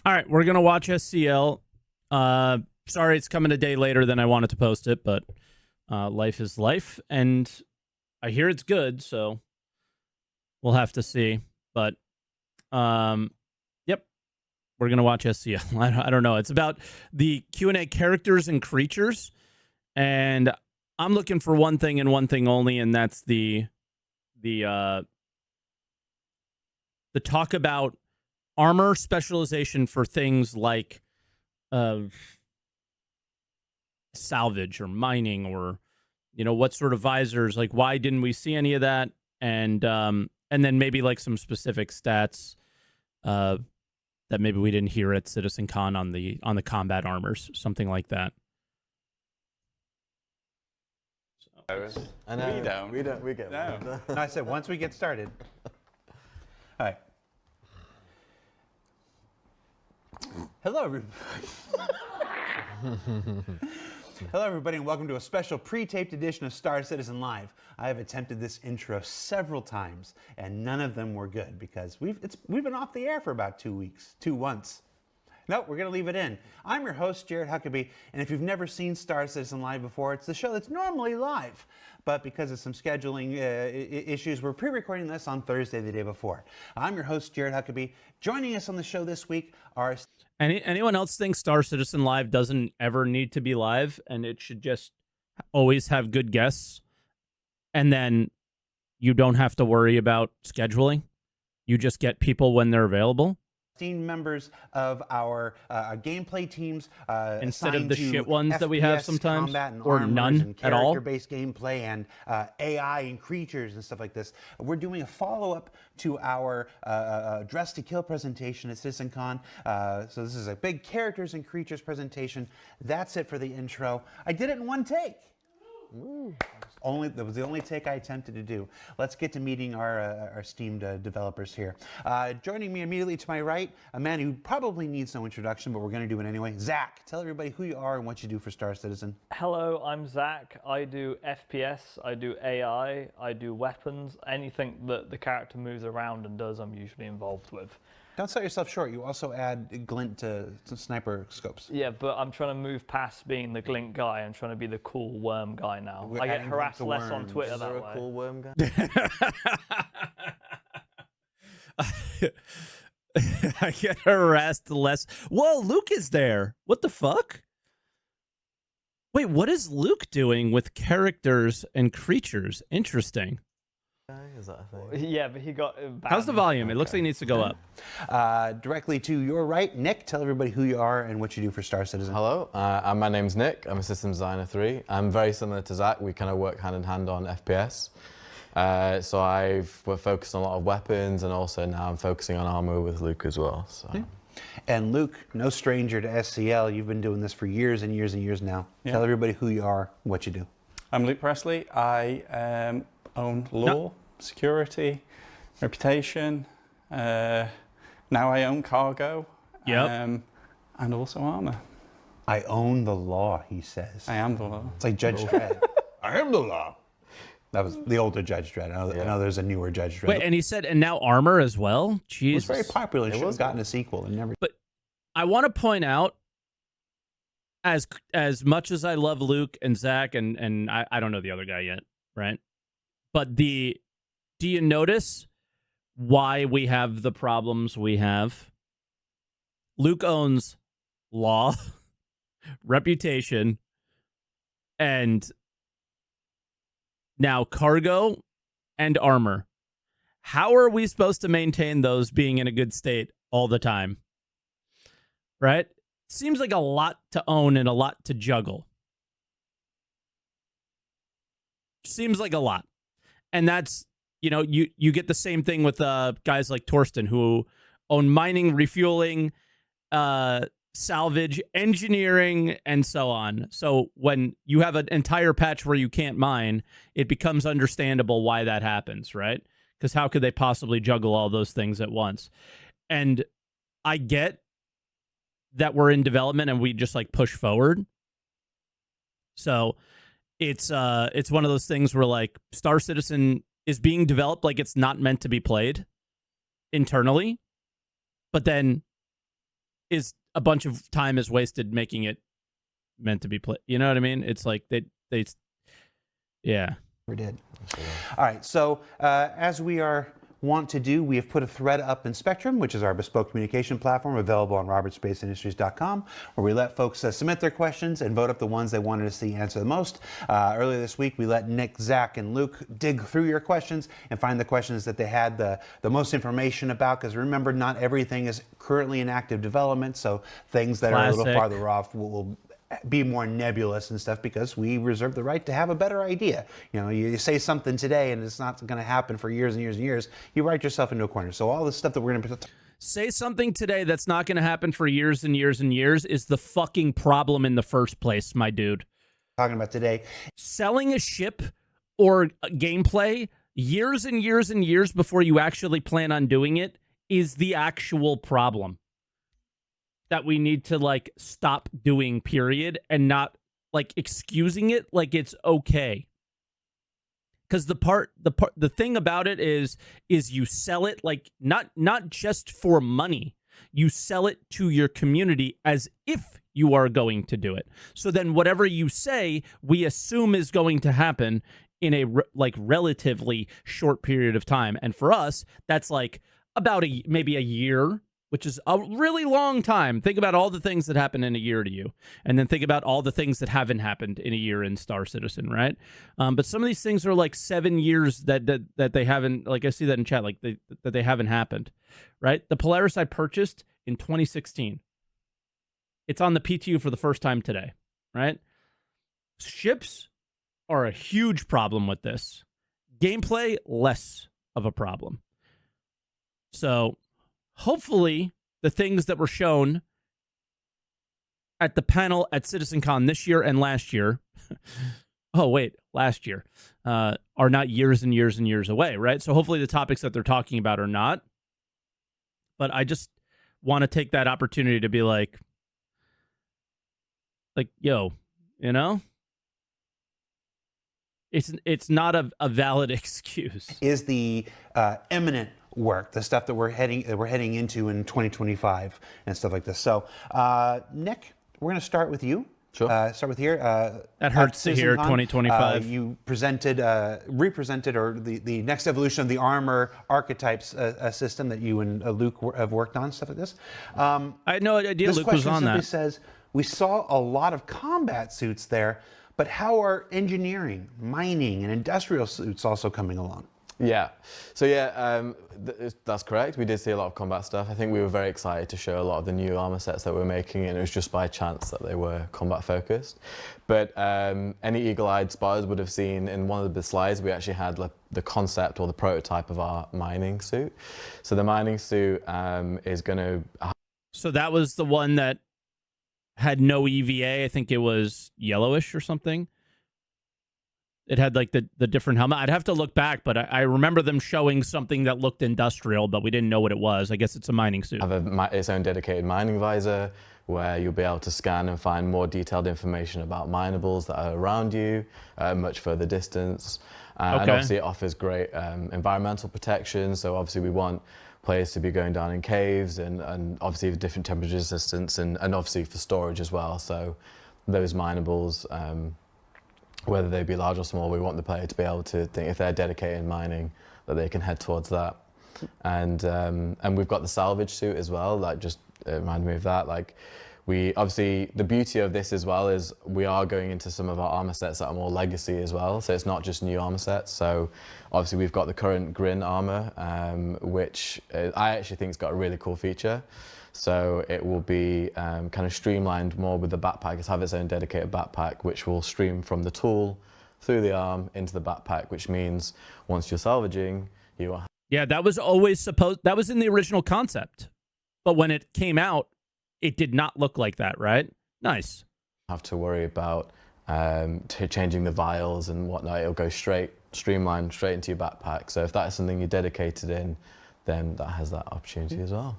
All right, we're gonna watch SCL. Sorry, it's coming a day later than I wanted to post it, but life is life, and I hear it's good, so we'll have to see. But yep, we're gonna watch SCL. I don't know. It's about the Q&A characters and creatures, and I'm looking for one thing and one thing only, and that's the talk about armor specialization for things like salvage or mining, or what sort of visors. Like, why didn't we see any of that? And then maybe like some specific stats that maybe we didn't hear at CitizenCon on the combat armors, something like that. I know. We get No. one. No, I said once we get started. All right. Hello, everybody. Hello, everybody, and welcome to a special pre-taped edition of Star Citizen Live. I have attempted this intro several times, and none of them were good because we've been off the air for about 2 weeks, 2 months. Nope, we're going to leave it in. I'm your host, Jared Huckabee, and if you've never seen Star Citizen Live before, it's the show that's normally live. But because of some scheduling issues, we're pre-recording this on Thursday, the day before. I'm your host, Jared Huckabee. Joining us on the show this week are... Anyone else think Star Citizen Live doesn't ever need to be live, and it should just always have good guests, and then you don't have to worry about scheduling? You just get people when they're available? Members of our gameplay teams instead of the assigned to shit ones that we have FPS, sometimes, combat and or armors none and at all. character-based gameplay and AI and creatures and stuff like this. We're doing a follow-up to our Dress to Kill presentation at CitizenCon. So this is a big characters and creatures presentation. That's it for the intro. I did it in one take. Ooh. That was the only take I attempted to do. Let's get to meeting our esteemed developers here. Joining me immediately to my right, a man who probably needs no introduction, but we're going to do it anyway. Zach, tell everybody who you are and what you do for Star Citizen. Hello, I'm Zach. I do FPS, I do AI, I do weapons. Anything that the character moves around and does, I'm usually involved with. Don't sell yourself short. You also add glint to sniper scopes. Yeah, but I'm trying to move past being the glint guy. I'm trying to be the cool worm guy now. I get harassed less on Twitter Is there that a way. cool worm guy? I get harassed less. Whoa, Luke is there. What the fuck? Wait, what is Luke doing with characters and creatures? Interesting. Is that a thing? Yeah, but he got banned. How's the volume? It looks like it needs to go up. Directly to your right, Nick, tell everybody who you are and what you do for Star Citizen. Hello, my name's Nick. I'm a systems designer 3. I'm very similar to Zach. We kind of work hand in hand on FPS. So we're focused on a lot of weapons, and also now I'm focusing on armor with Luke as well. So. Yeah. And Luke, no stranger to SCL. You've been doing this for years and years and years now. Yeah. Tell everybody who you are and what you do. I'm Luke Presley. I own law, security, reputation. Now I own cargo. Yep. And also armor. I own the law, he says. I am the law. It's like Judge Dredd. I am the law. That was the older Judge Dredd. I know there's a newer Judge Dredd. Wait, and he said, and now armor as well? Jesus. It was very popular. It should have gotten a sequel and never. But I want to point out, as much as I love Luke and Zach, and I don't know the other guy yet, right? But do you notice why we have the problems we have? Luke owns law, reputation, and now cargo and armor. How are we supposed to maintain those being in a good state all the time? Right? Seems like a lot to own and a lot to juggle. Seems like a lot. And that's, you get the same thing with guys like Torsten, who own mining, refueling, salvage, engineering, and so on. So when you have an entire patch where you can't mine, it becomes understandable why that happens, right? Because how could they possibly juggle all those things at once? And I get that we're in development and we just like push forward. So it's one of those things where like Star Citizen is being developed like it's not meant to be played internally, but then is a bunch of time is wasted making it meant to be played. You know what I mean? It's like they yeah. We did. All right, so as we are want to do, we have put a thread up in Spectrum, which is our bespoke communication platform available on robertsspaceindustries.com, where we let folks submit their questions and vote up the ones they wanted to see answer the most. Earlier this week, we let Nick, Zach, and Luke dig through your questions and find the questions that they had the most information about, because remember, not everything is currently in active development, so things that are a little farther off will be more nebulous and stuff, because we reserve the right to have a better idea. You know, you say something today and it's not going to happen for years and years and years, you write yourself into a corner. So all the stuff that we're going to say something today that's not going to happen for years and years and years is the fucking problem in the first place, my dude. Talking about today, selling a ship or a gameplay years and years and years before you actually plan on doing it is the actual problem that we need to like stop doing, period, and not like excusing it like it's okay. Because the thing about it is you sell it like not just for money. You sell it to your community as if you are going to do it. So then whatever you say, we assume is going to happen in a relatively short period of time. And for us, that's like about maybe a year, which is a really long time. Think about all the things that happen in a year to you, and then think about all the things that haven't happened in a year in Star Citizen, right? But some of these things are like 7 years that they haven't, like I see that in chat, like that they haven't happened, right? The Polaris I purchased in 2016. It's on the PTU for the first time today, right? Ships are a huge problem with this. Gameplay, less of a problem. So hopefully, the things that were shown at the panel at CitizenCon this year and last year, last year, are not years and years and years away, right? So hopefully the topics that they're talking about are not. But I just want to take that opportunity to be like, yo, you know? It's not a valid excuse. Is the imminent work, the stuff that we're heading into in 2025 and stuff like this. So, Nick, we're going to start with you. Sure. Start with here. That hurts to hear. 2025. You represented, or the next evolution of the armor archetypes system that you and Luke have worked on, stuff like this. I had no idea Luke was on that. This question simply says, we saw a lot of combat suits there, but how are engineering, mining, and industrial suits also coming along? Yeah, so yeah, that's correct. We did see a lot of combat stuff. I think we were very excited to show a lot of the new armor sets that we're making, and it was just by chance that they were combat focused. But any eagle-eyed spotters would have seen in one of the slides, we actually had the concept or the prototype of our mining suit. So the mining suit is going to... So that was the one that had no EVA. I think it was yellowish or something. It had like the different helmet. I'd have to look back, but I remember them showing something that looked industrial, but we didn't know what it was. I guess it's a mining suit. Have its own dedicated mining visor, where you'll be able to scan and find more detailed information about minables that are around you, much further distance. And obviously it offers great environmental protection. So obviously we want players to be going down in caves and obviously with different temperature resistance and obviously for storage as well. So those minables, whether they be large or small, we want the player to be able to think, if they're dedicated in mining, that they can head towards that. And we've got the salvage suit as well, like just reminded me of that. Like we obviously, the beauty of this as well is we are going into some of our armor sets that are more legacy as well. So it's not just new armor sets. So obviously we've got the current Grin armor, which I actually think has got a really cool feature. So it will be kind of streamlined more with the backpack. It's have its own dedicated backpack, which will stream from the tool through the arm into the backpack, which means once you're salvaging, you will... Yeah, that was always supposed... That was in the original concept. But when it came out, it did not look like that, right? Nice. Have to worry about changing the vials and whatnot. It'll go streamlined straight into your backpack. So if that is something you're dedicated in, then that has that opportunity as well.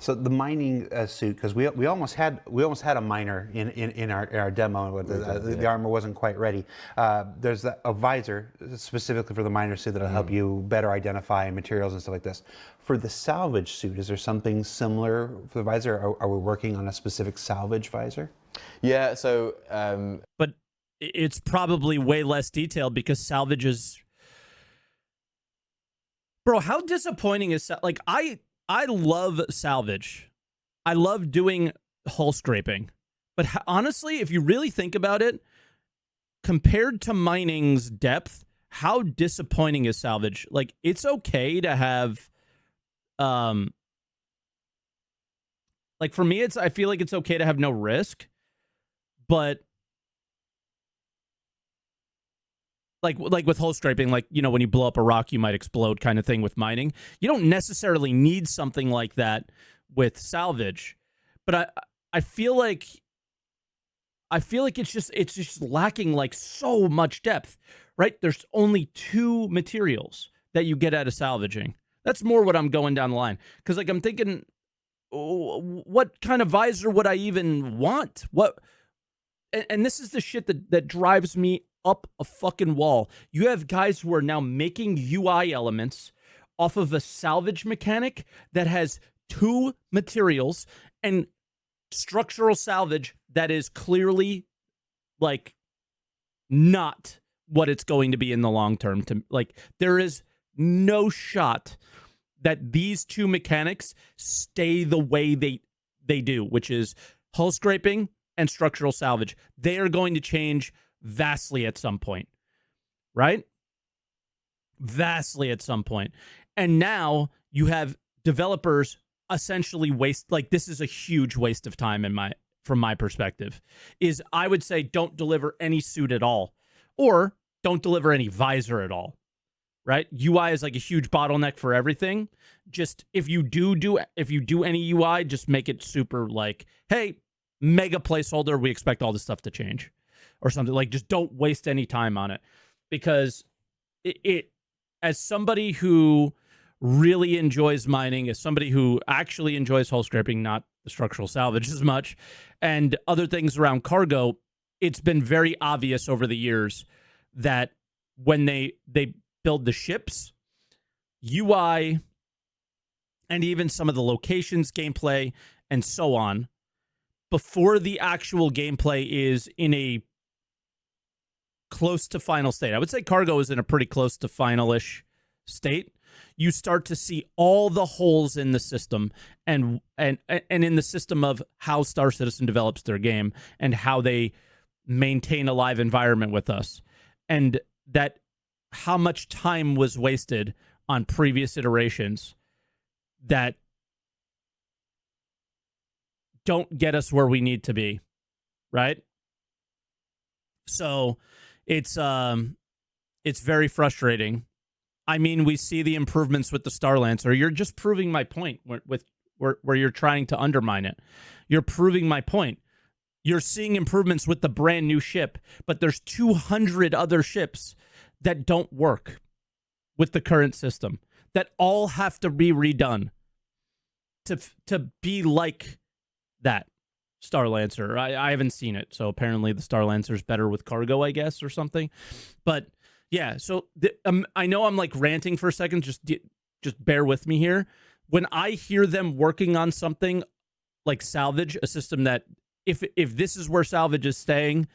So the mining suit, because we almost had a miner in our demo, but the armor wasn't quite ready. There's a visor specifically for the miner suit that'll help you better identify materials and stuff like this. For the salvage suit, is there something similar for the visor? Are we working on a specific salvage visor? Yeah. So But it's probably way less detailed because salvage is. Bro, how disappointing is like I love salvage. I love doing hull scraping. But honestly, if you really think about it, compared to mining's depth, how disappointing is salvage? Like, it's okay to have like for me I feel like it's okay to have no risk, but like with hull scraping, like, you know, when you blow up a rock, you might explode kind of thing with mining. You don't necessarily need something like that with salvage. But I feel like it's just lacking like so much depth, right? There's only 2 materials that you get out of salvaging. That's more what I'm going down the line. Because like I'm thinking, what kind of visor would I even want? And this is the shit that drives me up a fucking wall. You have guys who are now making UI elements off of a salvage mechanic that has 2 materials and structural salvage that is clearly like not what it's going to be in the long term. To like, there is no shot that these 2 mechanics stay the way they do, which is hull scraping and structural salvage. They are going to change vastly at some point, right? Vastly at some point. And now you have developers essentially like, this is a huge waste of time from my perspective, is I would say don't deliver any suit at all, or don't deliver any visor at all, right? UI is like a huge bottleneck for everything. Just if you do any UI, just make it super like, hey, mega placeholder, we expect all this stuff to change. Or something. Like, just don't waste any time on it, because it as somebody who really enjoys mining, as somebody who actually enjoys hull scraping, not the structural salvage as much, and other things around cargo, it's been very obvious over the years that when they build the ships, UI, and even some of the locations, gameplay, and so on, before the actual gameplay is in a close to final state. I would say cargo is in a pretty close to final-ish state. You start to see all the holes in the system and in the system of how Star Citizen develops their game and how they maintain a live environment with us, and that how much time was wasted on previous iterations that don't get us where we need to be, right? So it's very frustrating. I mean, we see the improvements with the Star Lancer. You're just proving my point where you're trying to undermine it. You're proving my point. You're seeing improvements with the brand new ship, but there's 200 other ships that don't work with the current system, that all have to be redone to be like that Star Lancer. I haven't seen it, so apparently the Star Lancer's better with cargo, I guess, or something. But yeah, so I know I'm like ranting for a second. Just bear with me here. When I hear them working on something like salvage, a system that if this is where salvage is staying,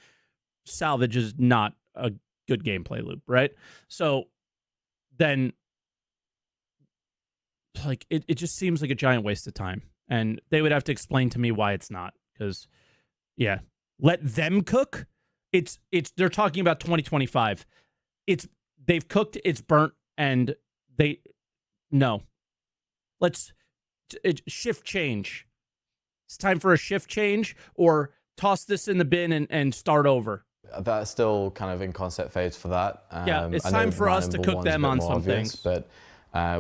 salvage is not a good gameplay loop, right? So then, like, it just seems like a giant waste of time, and they would have to explain to me why it's not. Because, yeah, let them cook. They're talking about 2025. They've cooked, it's burnt, and let's shift change. It's time for a shift change, or toss this in the bin and start over. That's still kind of in concept phase for that. Yeah, it's time for us to cook them on some things. But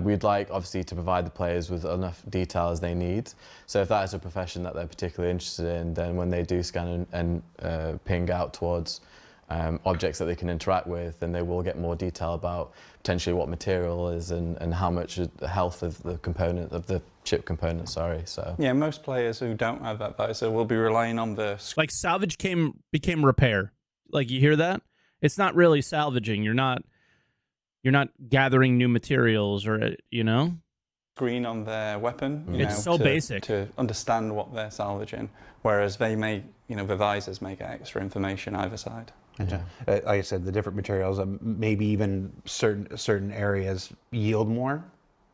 we'd like, obviously, to provide the players with enough detail as they need. So if that is a profession that they're particularly interested in, then when they do scan and ping out towards objects that they can interact with, and they will get more detail about potentially what material is and how much the health of the component of the chip component. Sorry, so Yeah, most players who don't have that visor will be relying on the Like salvage became repair. Like you hear that? It's not really salvaging. You're not gathering new materials or screen on their weapon. It's so basic to understand what they're salvaging, whereas they may, the visors may get extra information either side. Like I said, the different materials, maybe even certain areas yield more.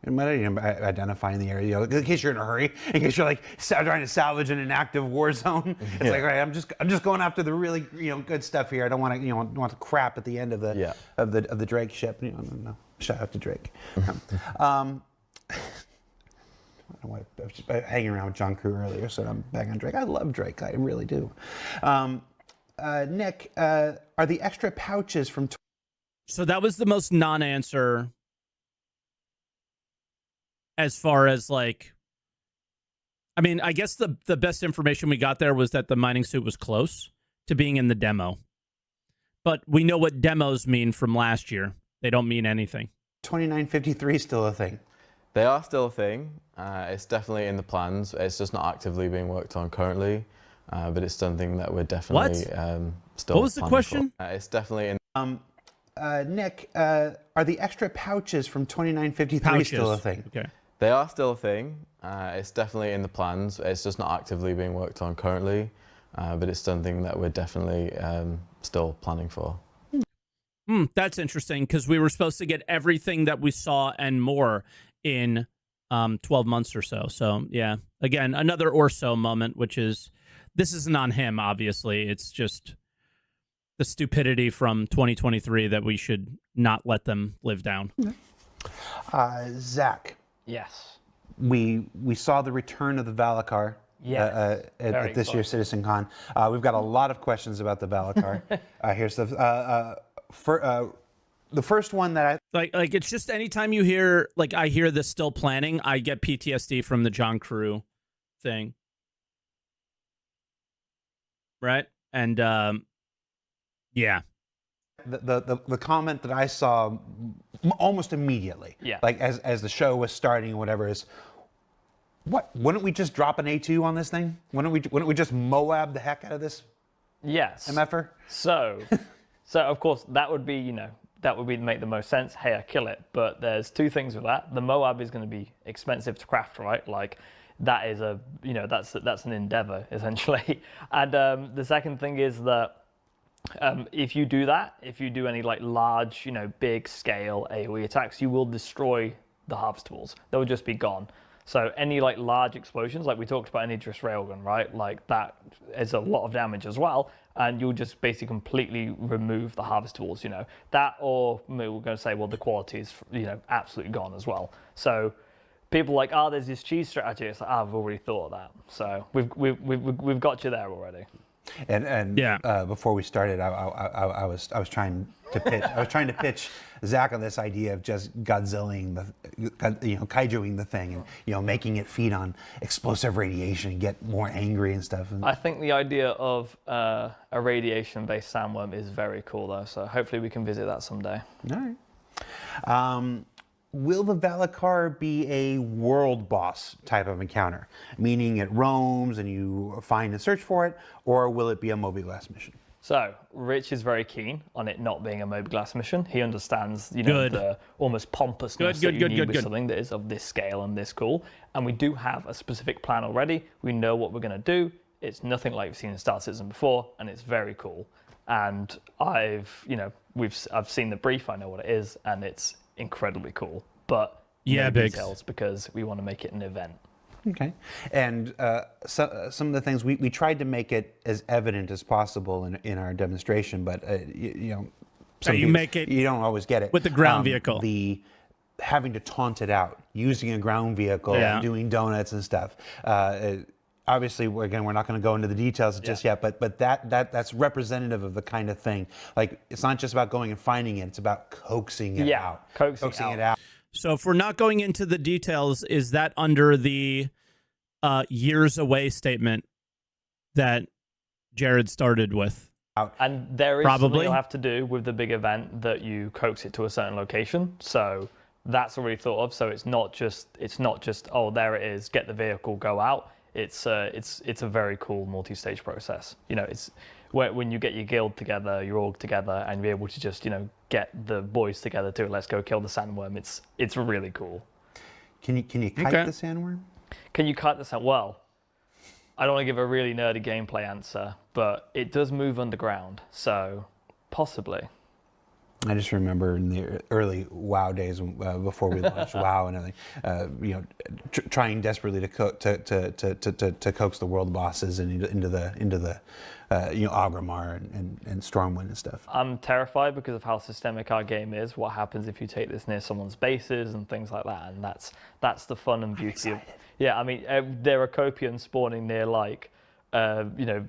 Identifying the area, in case you're in a hurry, in case you're like trying to salvage in an active war zone. It's like, all right, I'm just going after the really good stuff here. I don't want to want the crap at the end of the Drake ship. No. Shout out to Drake. I was just hanging around with John Crew earlier, so I'm back on Drake. I love Drake, I really do. Nick, are the extra pouches from? So that was the most non-answer. As far as like, I mean, I guess the best information we got there was that the mining suit was close to being in the demo. But we know what demos mean from last year. They don't mean anything. 2953 still a thing? They are still a thing. It's definitely in the plans. It's just not actively being worked on currently, but it's something that we're definitely still. What was the question? It's definitely in. Nick, are the extra pouches from 2953 still a thing? Okay. They are still a thing. It's definitely in the plans. It's just not actively being worked on currently, but it's something that we're definitely still planning for. That's interesting because we were supposed to get everything that we saw and more in 12 months or so. So, yeah, again, another or so moment, which is, this isn't on him, obviously. It's just the stupidity from 2023 that we should not let them live down. Zach. Yes. We saw the return of the Valacar at this year's CitizenCon. We've got a lot of questions about the Valacar. Here's the first one that like it's just anytime you hear I hear this still planning, I get PTSD from the John Crew thing, right? And yeah. The comment that I saw almost immediately, like as the show was starting or whatever, is, what? Wouldn't we just drop an A2 on this thing? Wouldn't we just Moab the heck out of this? Yes. MFer? So of course that would be make the most sense. Hey, I kill it. But there's two things with that. The Moab is going to be expensive to craft, right? Like that is that's an endeavor essentially. And the second thing is that. If you do that, if you do any large, big scale AoE attacks, you will destroy the harvestables. They'll just be gone. So any large explosions, like we talked about in Idris Railgun, right? Like that is a lot of damage as well, and you'll just basically completely remove the harvestables. That, or we're going to say, well, the quality is absolutely gone as well. So people are like, there's this cheese strategy. It's like, I've already thought of that. So we've got you there already. And before we started, I was trying to pitch Zach on this idea of just Godzillaing kaijuing the thing, and making it feed on explosive radiation and get more angry and stuff. I think the idea of a radiation-based sandworm is very cool, though. So hopefully we can visit that someday. All right. Will the Valacar be a world boss type of encounter, meaning it roams and you find and search for it, or will it be a mobiGlas mission? So Rich is very keen on it not being a mobiGlas mission. He understands, the almost pompousness that you need with something that is of this scale and this cool. And we do have a specific plan already. We know what we're going to do. It's nothing like we've seen in Star Citizen before, and it's very cool. And I've seen the brief. I know what it is, and it's incredibly cool, but details because we want to make it an event. Okay, and some of the things we tried to make it as evident as possible in our demonstration, but make it. You don't always get it with the ground vehicle. The having to taunt it out, using a ground vehicle, and doing donuts and stuff. Obviously, again, we're not going to go into the details just yet, but that's representative of the kind of thing. Like, it's not just about going and finding it; it's about coaxing it out. Coaxing it out. So, if we're not going into the details, is that under the years away statement that Jared started with? And there is Probably. something you'll have to do with the big event that you coax it to a certain location. So that's already thought of. So it's not just oh, there it is, get the vehicle, go out. It's a very cool multi-stage process. You know, it's when you get your guild together, your org together, and you're able to just, you know, get the boys together to let's go kill the sandworm. It's really cool. Can you kite the sandworm? Can you kite the sandworm? Well, I don't want to give a really nerdy gameplay answer, but it does move underground, so possibly. I just remember in the early WoW days, before we launched WoW and everything, you know, trying desperately to coax the world bosses and into the you know, Agramar and Stormwind and stuff. I'm terrified because of how systemic our game is. What happens if you take this near someone's bases and things like that? And that's the fun and beauty of. Yeah, I mean, there are Copians spawning near, like, you know,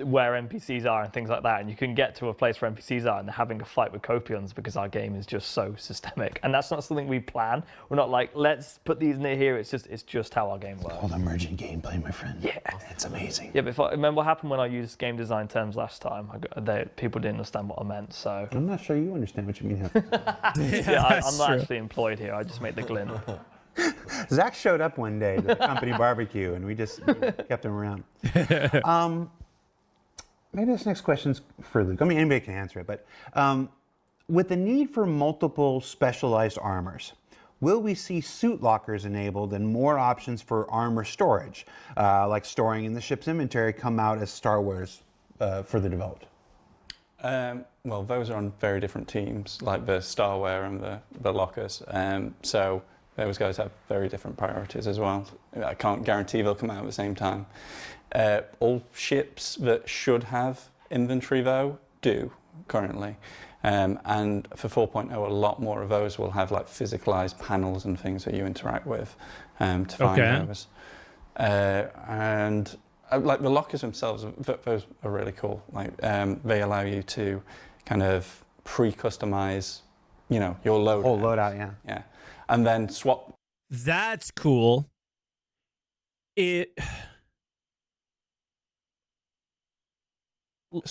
where NPCs are and things like that, and you can get to a place where NPCs are and they're having a fight with Copians because our game is just so systemic. And that's not something we plan. We're not like, let's put these near here. It's just how our game works. Called emergent gameplay, my friend. Yeah. It's amazing. Yeah, but if I remember what happened when I used game design terms last time, people didn't understand what I meant, so. I'm not sure you understand what you mean. Yeah, I'm not actually employed here. I just made the glint. Zach showed up one day to the company barbecue, and we just kept him around. Maybe this next question's for Luke. I mean, anybody can answer it, but with the need for multiple specialized armors, will we see suit lockers enabled and more options for armor storage, like storing in the ship's inventory, come out as Star Wars further developed? Well, those are on very different teams, like the Starware and the lockers. So those guys have very different priorities as well. I can't guarantee they'll come out at the same time. All ships that should have inventory, though, do currently. And for 4.0, a lot more of those will have like physicalized panels and things that you interact with to find those. And like the lockers themselves, those are really cool. Like they allow you to kind of pre-customize, you know, your loadout. Whole loadout, yeah. Yeah. And then swap. That's cool. Swap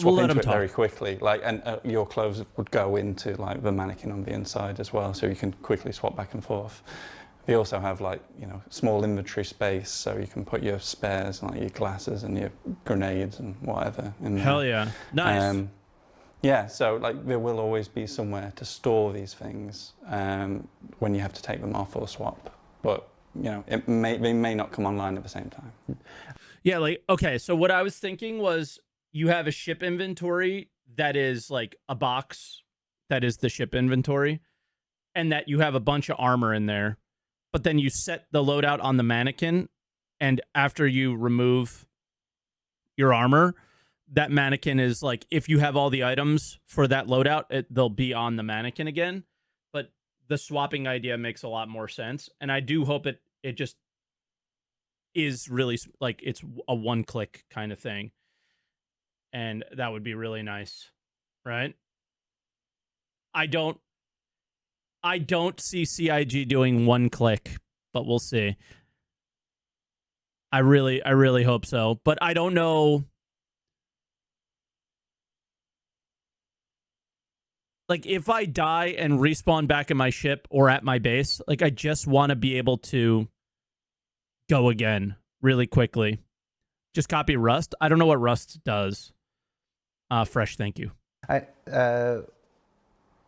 We'll let into him it talk. very quickly, like, and your clothes would go into like the mannequin on the inside as well, so you can quickly swap back and forth. They also have like, you know, small inventory space, so you can put your spares, like your glasses and your grenades and whatever in there. Hell yeah, nice. Yeah, so like there will always be somewhere to store these things when you have to take them off or swap, but you know, they may not come online at the same time. Yeah, like, okay, so what I was thinking was you have a ship inventory that is like a box that is the ship inventory, and that you have a bunch of armor in there, but then you set the loadout on the mannequin, and after you remove your armor, that mannequin is like, if you have all the items for that loadout, they'll be on the mannequin again. But the swapping idea makes a lot more sense, and I do hope it just is really like it's a one-click kind of thing, and that would be really nice, right? I don't see CIG doing one click, but we'll see. I really hope so, but I don't know. Like, if I die and respawn back in my ship or at my base, like, I just want to be able to go again really quickly. Just copy Rust. I don't know what Rust does. Fresh, thank you. A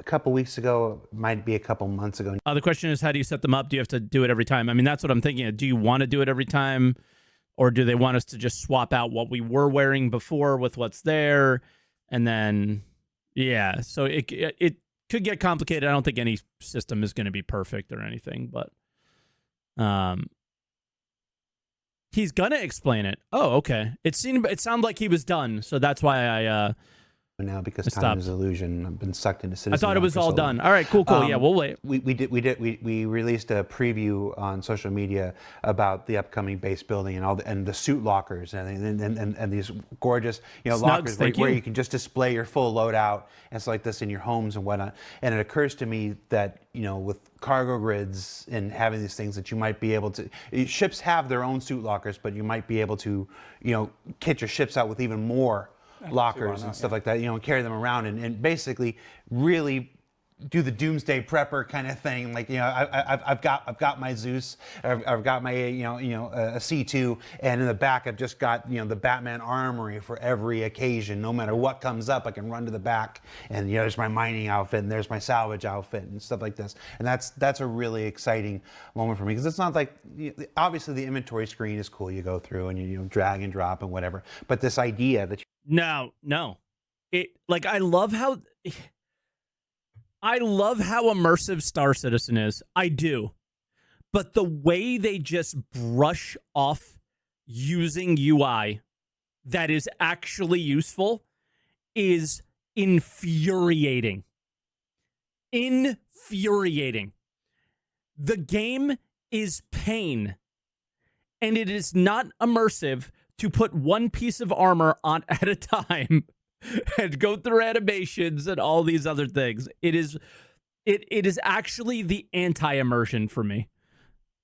couple weeks ago, might be a couple months ago. The question is, how do you set them up? Do you have to do it every time? I mean, that's what I'm thinking. Do you want to do it every time? Or do they want us to just swap out what we were wearing before with what's there? And then, yeah, so it could get complicated. I don't think any system is going to be perfect or anything, but he's going to explain it. Oh, okay. It sounded like he was done, so that's why I now because Stop. time is illusion. I've been sucked into Citizen. I thought it was for all so long. done. All right, cool. Yeah, we'll wait. We released a preview on social media about the upcoming base building and the suit lockers and these gorgeous, you know, Snugs, lockers thank where you. you can just display your full loadout and stuff like this in your homes and whatnot. And it occurs to me that, you know, with cargo grids and having these things, that you might be able to, ships have their own suit lockers, but you might be able to, you know, kit your ships out with even more lockers not, and stuff like that, you know, carry them around and basically really do the doomsday prepper kind of thing. Like, you know, I've got my Zeus, I've got my a C2, and in the back I've just got, you know, the Batman armory for every occasion. No matter what comes up, I can run to the back, and, you know, there's my mining outfit, and there's my salvage outfit, and stuff like this. And that's a really exciting moment for me, because it's not like, obviously the inventory screen is cool. You go through and you know, drag and drop and whatever. But this idea that No, it, like, I love how immersive Star Citizen is. I do. But the way they just brush off using UI that is actually useful is infuriating. Infuriating. The game is pain, and it is not immersive to put one piece of armor on at a time and go through animations and all these other things. It is actually the anti-immersion for me.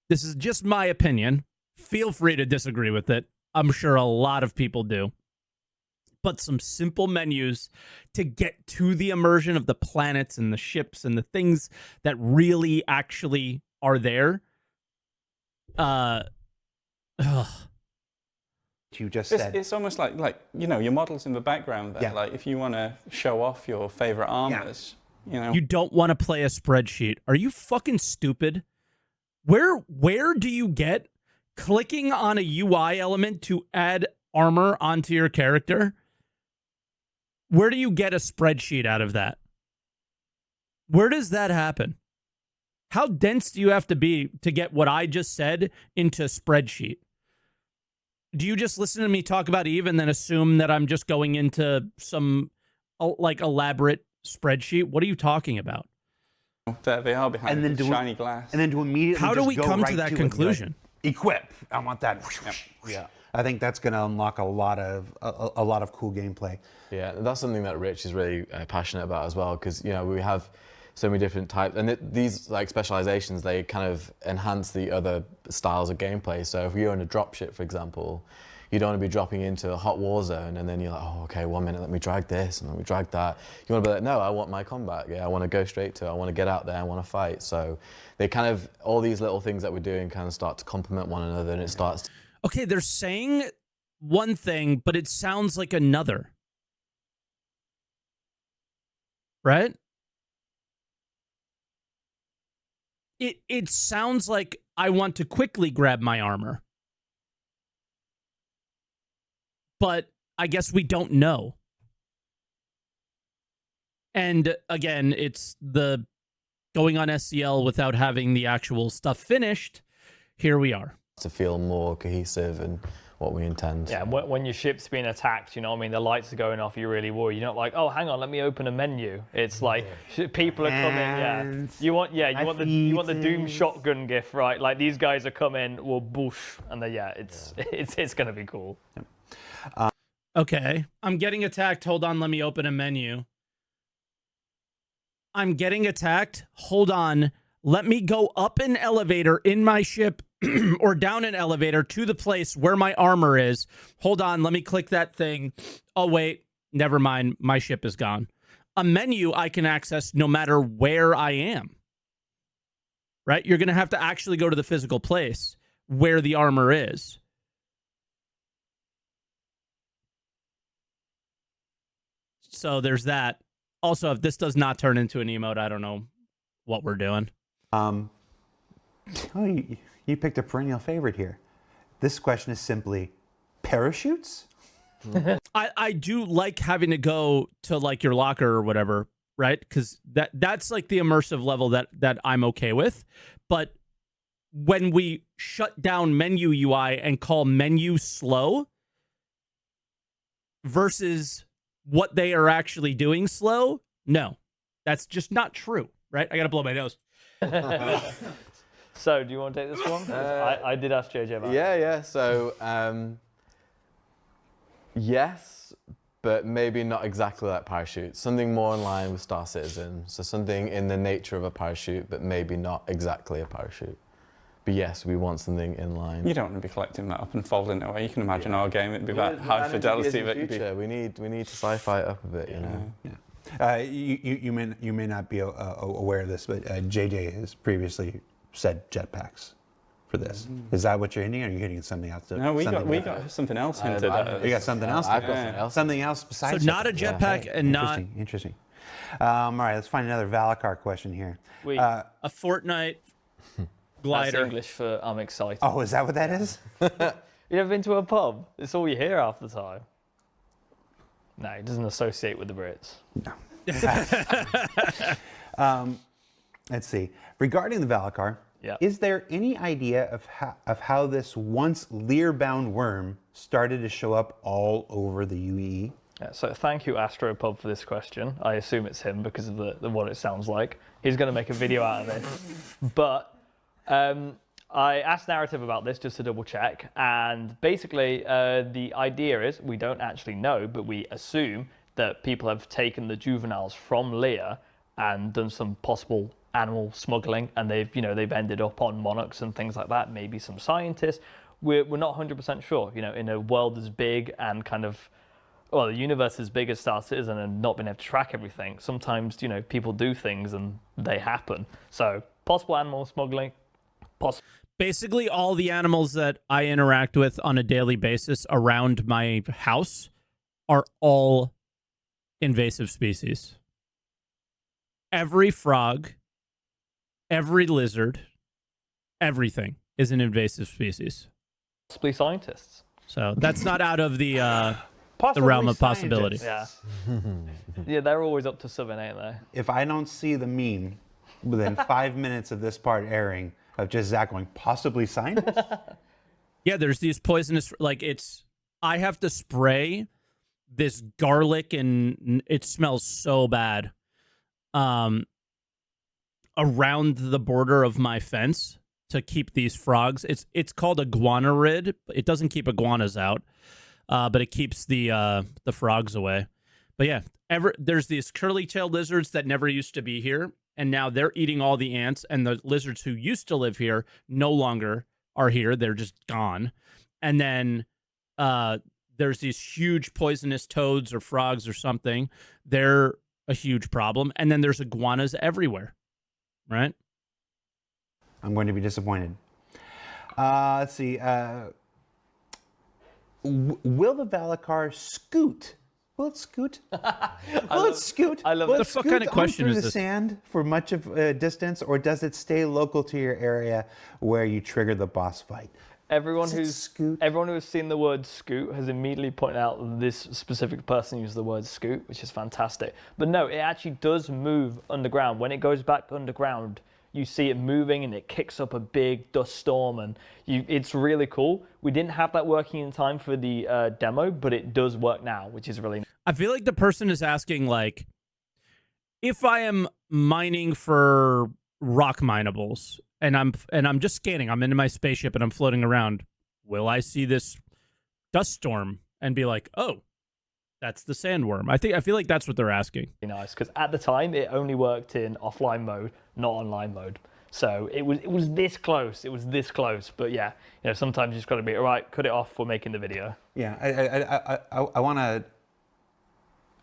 This is just my opinion. Feel free to disagree with it. I'm sure a lot of people do. But some simple menus to get to the immersion of the planets and the ships and the things that really actually are there. you just said. It's almost like you know, your model's in the background there. Yeah. Like if you want to show off your favorite armors, you know. You don't want to play a spreadsheet. Are you fucking stupid? Where do you get clicking on a UI element to add armor onto your character? Where do you get a spreadsheet out of that? Where does that happen? How dense do you have to be to get what I just said into spreadsheet? Do you just listen to me talk about Eve and then assume that I'm just going into some like elaborate spreadsheet? What are you talking about? There they are behind And then the do shiny glass. And then to immediately How do just we go come right to that it, conclusion? like, equip. I want that. Yeah. I think that's going to unlock a lot of cool gameplay. Yeah, that's something that Rich is really passionate about as well, because you know we have so many different types, and these like specializations, they kind of enhance the other styles of gameplay. So if you're in a dropship, for example, you don't want to be dropping into a hot war zone, and then you're like, oh, okay, 1 minute, let me drag this, and let me drag that. You want to be like, no, I want my combat. Yeah, I want to go straight to it. I want to get out there. I want to fight. So they kind of, all these little things that we're doing kind of start to complement one another, and it starts. Okay, they're saying one thing, but it sounds like another. Right? It sounds like I want to quickly grab my armor. But I guess we don't know. And again, it's the going on SCL without having the actual stuff finished. Here we are. To feel more cohesive and what we intend. Yeah, when your ship's being attacked, you know what I mean, the lights are going off, you're really worried. You're not like, oh, hang on, let me open a menu. It's like people are coming. Yeah, you want the Doom shotgun gif, right? Like these guys are coming, well, boosh, and then it's gonna be cool. Okay, I'm getting attacked. Hold on, let me open a menu. I'm getting attacked. Hold on, let me go up an elevator in my ship or down an elevator to the place where my armor is. Hold on, let me click that thing. Oh, wait, never mind. My ship is gone. A menu I can access no matter where I am. Right? You're going to have to actually go to the physical place where the armor is. So there's that. Also, if this does not turn into an emote, I don't know what we're doing. You picked a perennial favorite here. This question is simply parachutes? I do like having to go to like your locker or whatever, right? Because that's like the immersive level that I'm okay with. But when we shut down menu UI and call menu slow versus what they are actually doing slow, no, that's just not true, right? I gotta blow my nose. So, do you want to take this one? I did ask JJ about it. Yeah. So, yes, but maybe not exactly like parachute. Something more in line with Star Citizen. So something in the nature of a parachute, but maybe not exactly a parachute. But yes, we want something in line. You don't want to be collecting that up and folding it away. You can imagine our game, it'd be that high fidelity that future. We need to sci-fi it up a bit, you know. Yeah. You may not be aware of this, but JJ has previously said jetpacks for this. Is that what you're hinting, or are you hitting something else? No, we got something else hinted at. You got something else? I've got something else. Something else besides. So not a jetpack and not Interesting. All right, let's find another Valacar question here. a Fortnite glider. That's English for I'm excited. Oh, is that what that is? You ever been to a pub? It's all you hear half the time. No, it doesn't associate with the Brits. Let's see. Regarding the Valacar, Yeah. is there any idea of how this once Lear-bound worm started to show up all over the UAE? Yeah, so thank you, Astropub, for this question. I assume it's him because of the what it sounds like. He's going to make a video out of this. But I asked Narrative about this just to double check. And basically, the idea is, we don't actually know, but we assume that people have taken the juveniles from Lear and done some possible animal smuggling, and they've ended up on monarchs and things like that. Maybe some scientists. We're not 100% sure. In a world as big and kind of, well, the universe as big as Star Citizen and not being able to track everything. Sometimes people do things and they happen. So possible animal smuggling. Basically, all the animals that I interact with on a daily basis around my house are all invasive species. Every frog, every lizard, everything is an invasive species. Possibly scientists. So that's not out of the Possibly realm of scientists. possibility. Yeah. Yeah, they're always up to something, ain't they? If I don't see the meme within 5 minutes of this part airing of just Zach going, possibly scientists? Yeah, there's these poisonous, I have to spray this garlic and it smells so bad around the border of my fence to keep these frogs. It's called iguanarid. It doesn't keep iguanas out, but it keeps the frogs away. But yeah, there's these curly-tailed lizards that never used to be here, and now they're eating all the ants, and the lizards who used to live here no longer are here. They're just gone. And then there's these huge poisonous toads or frogs or something. They're a huge problem. And then there's iguanas everywhere, right? I'm going to be disappointed. Let's see. Will the Valacar scoot? Will it scoot? Will it scoot? I love Will that. it What kind of scoot question through is the this? sand for much of distance, or does it stay local to your area where you trigger the boss fight? Everyone Does it who's scoot? everyone who has seen the word scoot has immediately pointed out that this specific person used the word scoot, which is fantastic. But no, it actually does move underground. When it goes back underground, you see it moving and it kicks up a big dust storm, and it's really cool. We didn't have that working in time for the demo, but it does work now, which is really nice. I feel like the person is asking, if I am mining for rock minables and I'm just scanning, I'm in my spaceship and I'm floating around, will I see this dust storm and be like, oh, that's the sandworm? I feel like that's what they're asking. Nice, because at the time it only worked in offline mode, not online mode. So it was this close. It was this close. But yeah, sometimes you just got to be all right. Cut it off. We're making the video. Yeah, I want to.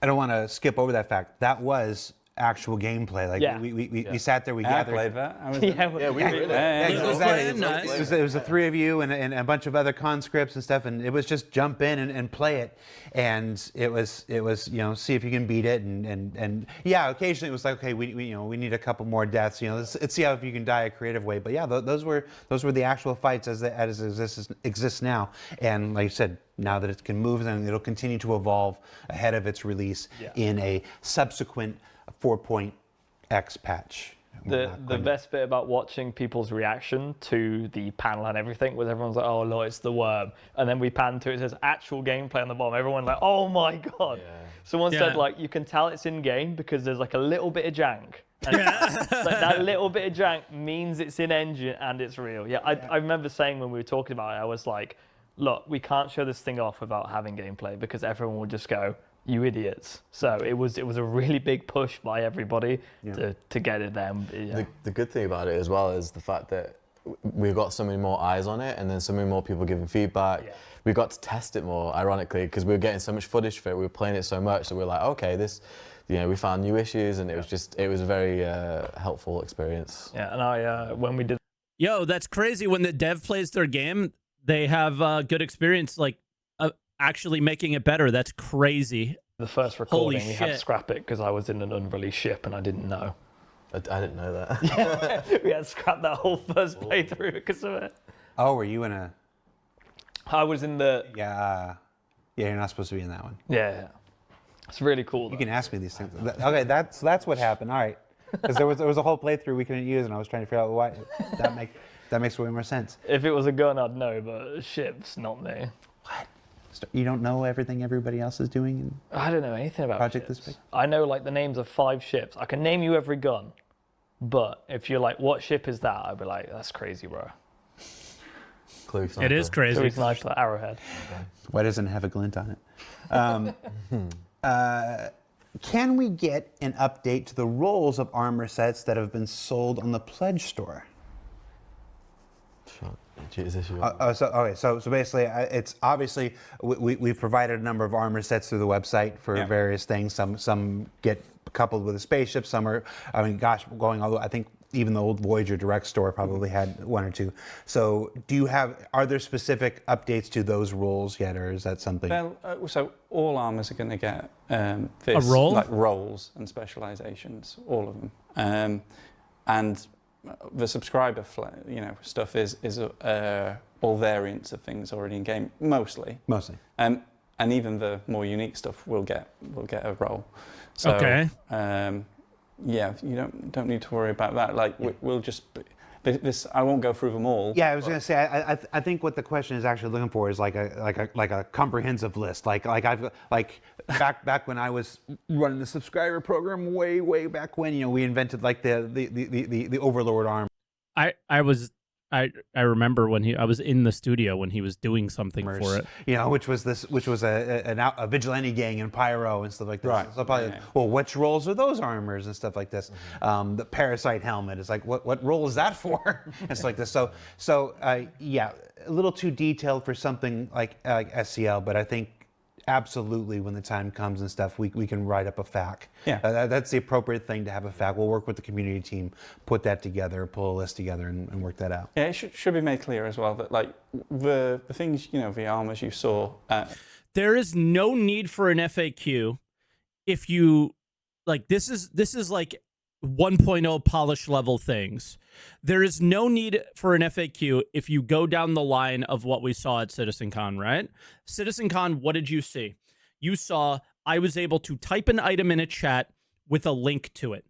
I don't want to skip over that fact. That was actual gameplay. We sat there, we I gathered. played that. I was Yeah, we did it. Exactly. It was the three of you and a bunch of other conscripts and stuff, and it was just jump in and play it, and it was see if you can beat it, and yeah, occasionally it was like, okay, we need a couple more deaths, let's see if you can die a creative way, but yeah, those were the actual fights as exist now, and like you said, now that it can move, and it'll continue to evolve ahead of its release in a subsequent 4.x patch. The best bit about watching people's reaction to the panel and everything was everyone's like, oh no, it's the worm. And then we pan to it says actual gameplay on the bottom. Everyone's like, oh my God. Yeah. Someone said you can tell it's in game because there's a little bit of jank. And that little bit of jank means it's in engine and it's real. Yeah, I remember saying when we were talking about it, I was like, look, we can't show this thing off without having gameplay because everyone would just go, you idiots. So it was a really big push by everybody to get it there. Yeah. The good thing about it as well is the fact that we got so many more eyes on it, and then so many more people giving feedback. Yeah. We got to test it more, ironically, because we were getting so much footage for it. We were playing it so much that we were like, okay, this, we found new issues, and it was a very helpful experience. Yeah, and when we did. Yo, that's crazy. When the dev plays their game, they have good experience, like actually making it better. That's crazy. The first recording, Holy we had to shit. scrap it because I was in an unreleased ship and I didn't know. I didn't know that. We had to scrap that whole first playthrough because of it. Oh, were you in a? I was in the. Yeah, you're not supposed to be in that one. Yeah. It's really cool. You can ask me these things. Okay, that's what happened. All right, because there was a whole playthrough we couldn't use, and I was trying to figure out why. That makes way more sense. If it was a gun, I'd know, but ships, not me. What? You don't know everything everybody else is doing? I don't know anything about Project ships. this big? I know like the names of 5 ships. I can name you every gun, but if you're like, what ship is that? I'd be like, that's crazy, bro. Clue It sniper. is crazy. It's nice for Arrowhead. Why doesn't it have a glint on it? Can we get an update to the rolls of armor sets that have been sold on the Pledge store? Sure. Is this your... So basically, it's obviously we've provided a number of armor sets through the website for various things. Some get coupled with a spaceship. Some are, going all the way. I think even the old Voyager Direct store probably had 1 or 2. So are there specific updates to those roles yet, or is that something? Well, so all armors are going to get A role? like roles and specializations, all of them, and the subscriber stuff is all variants of things already in game, mostly. And even the more unique stuff will get a role. So, Okay. Yeah, you don't need to worry about that. Like we'll just this. I won't go through them all. Yeah, I was going to say. I think what the question is actually looking for is like a comprehensive list. Like back when I was running the subscriber program way back when we invented like the Overlord arm. I remember when I was in the studio when he was doing something for it. Which was a vigilante gang in Pyro and stuff like this. Right. So probably, well, which roles are those armors and stuff like this? The Parasite helmet is like, what role is that for? And stuff like this. So yeah, a little too detailed for something like SCL, but I think absolutely when the time comes and stuff, we can write up a FAQ. Yeah. That's the appropriate thing to have a FAQ. We'll work with the community team, put that together, pull a list together, and work that out. Yeah, it should be made clear as well that like the things the armors you saw. There is no need for an FAQ if you like. This is like 1.0 polish level things. There is no need for an FAQ if you go down the line of what we saw at CitizenCon, right? CitizenCon, what did you see? You saw I was able to type an item in a chat with a link to it.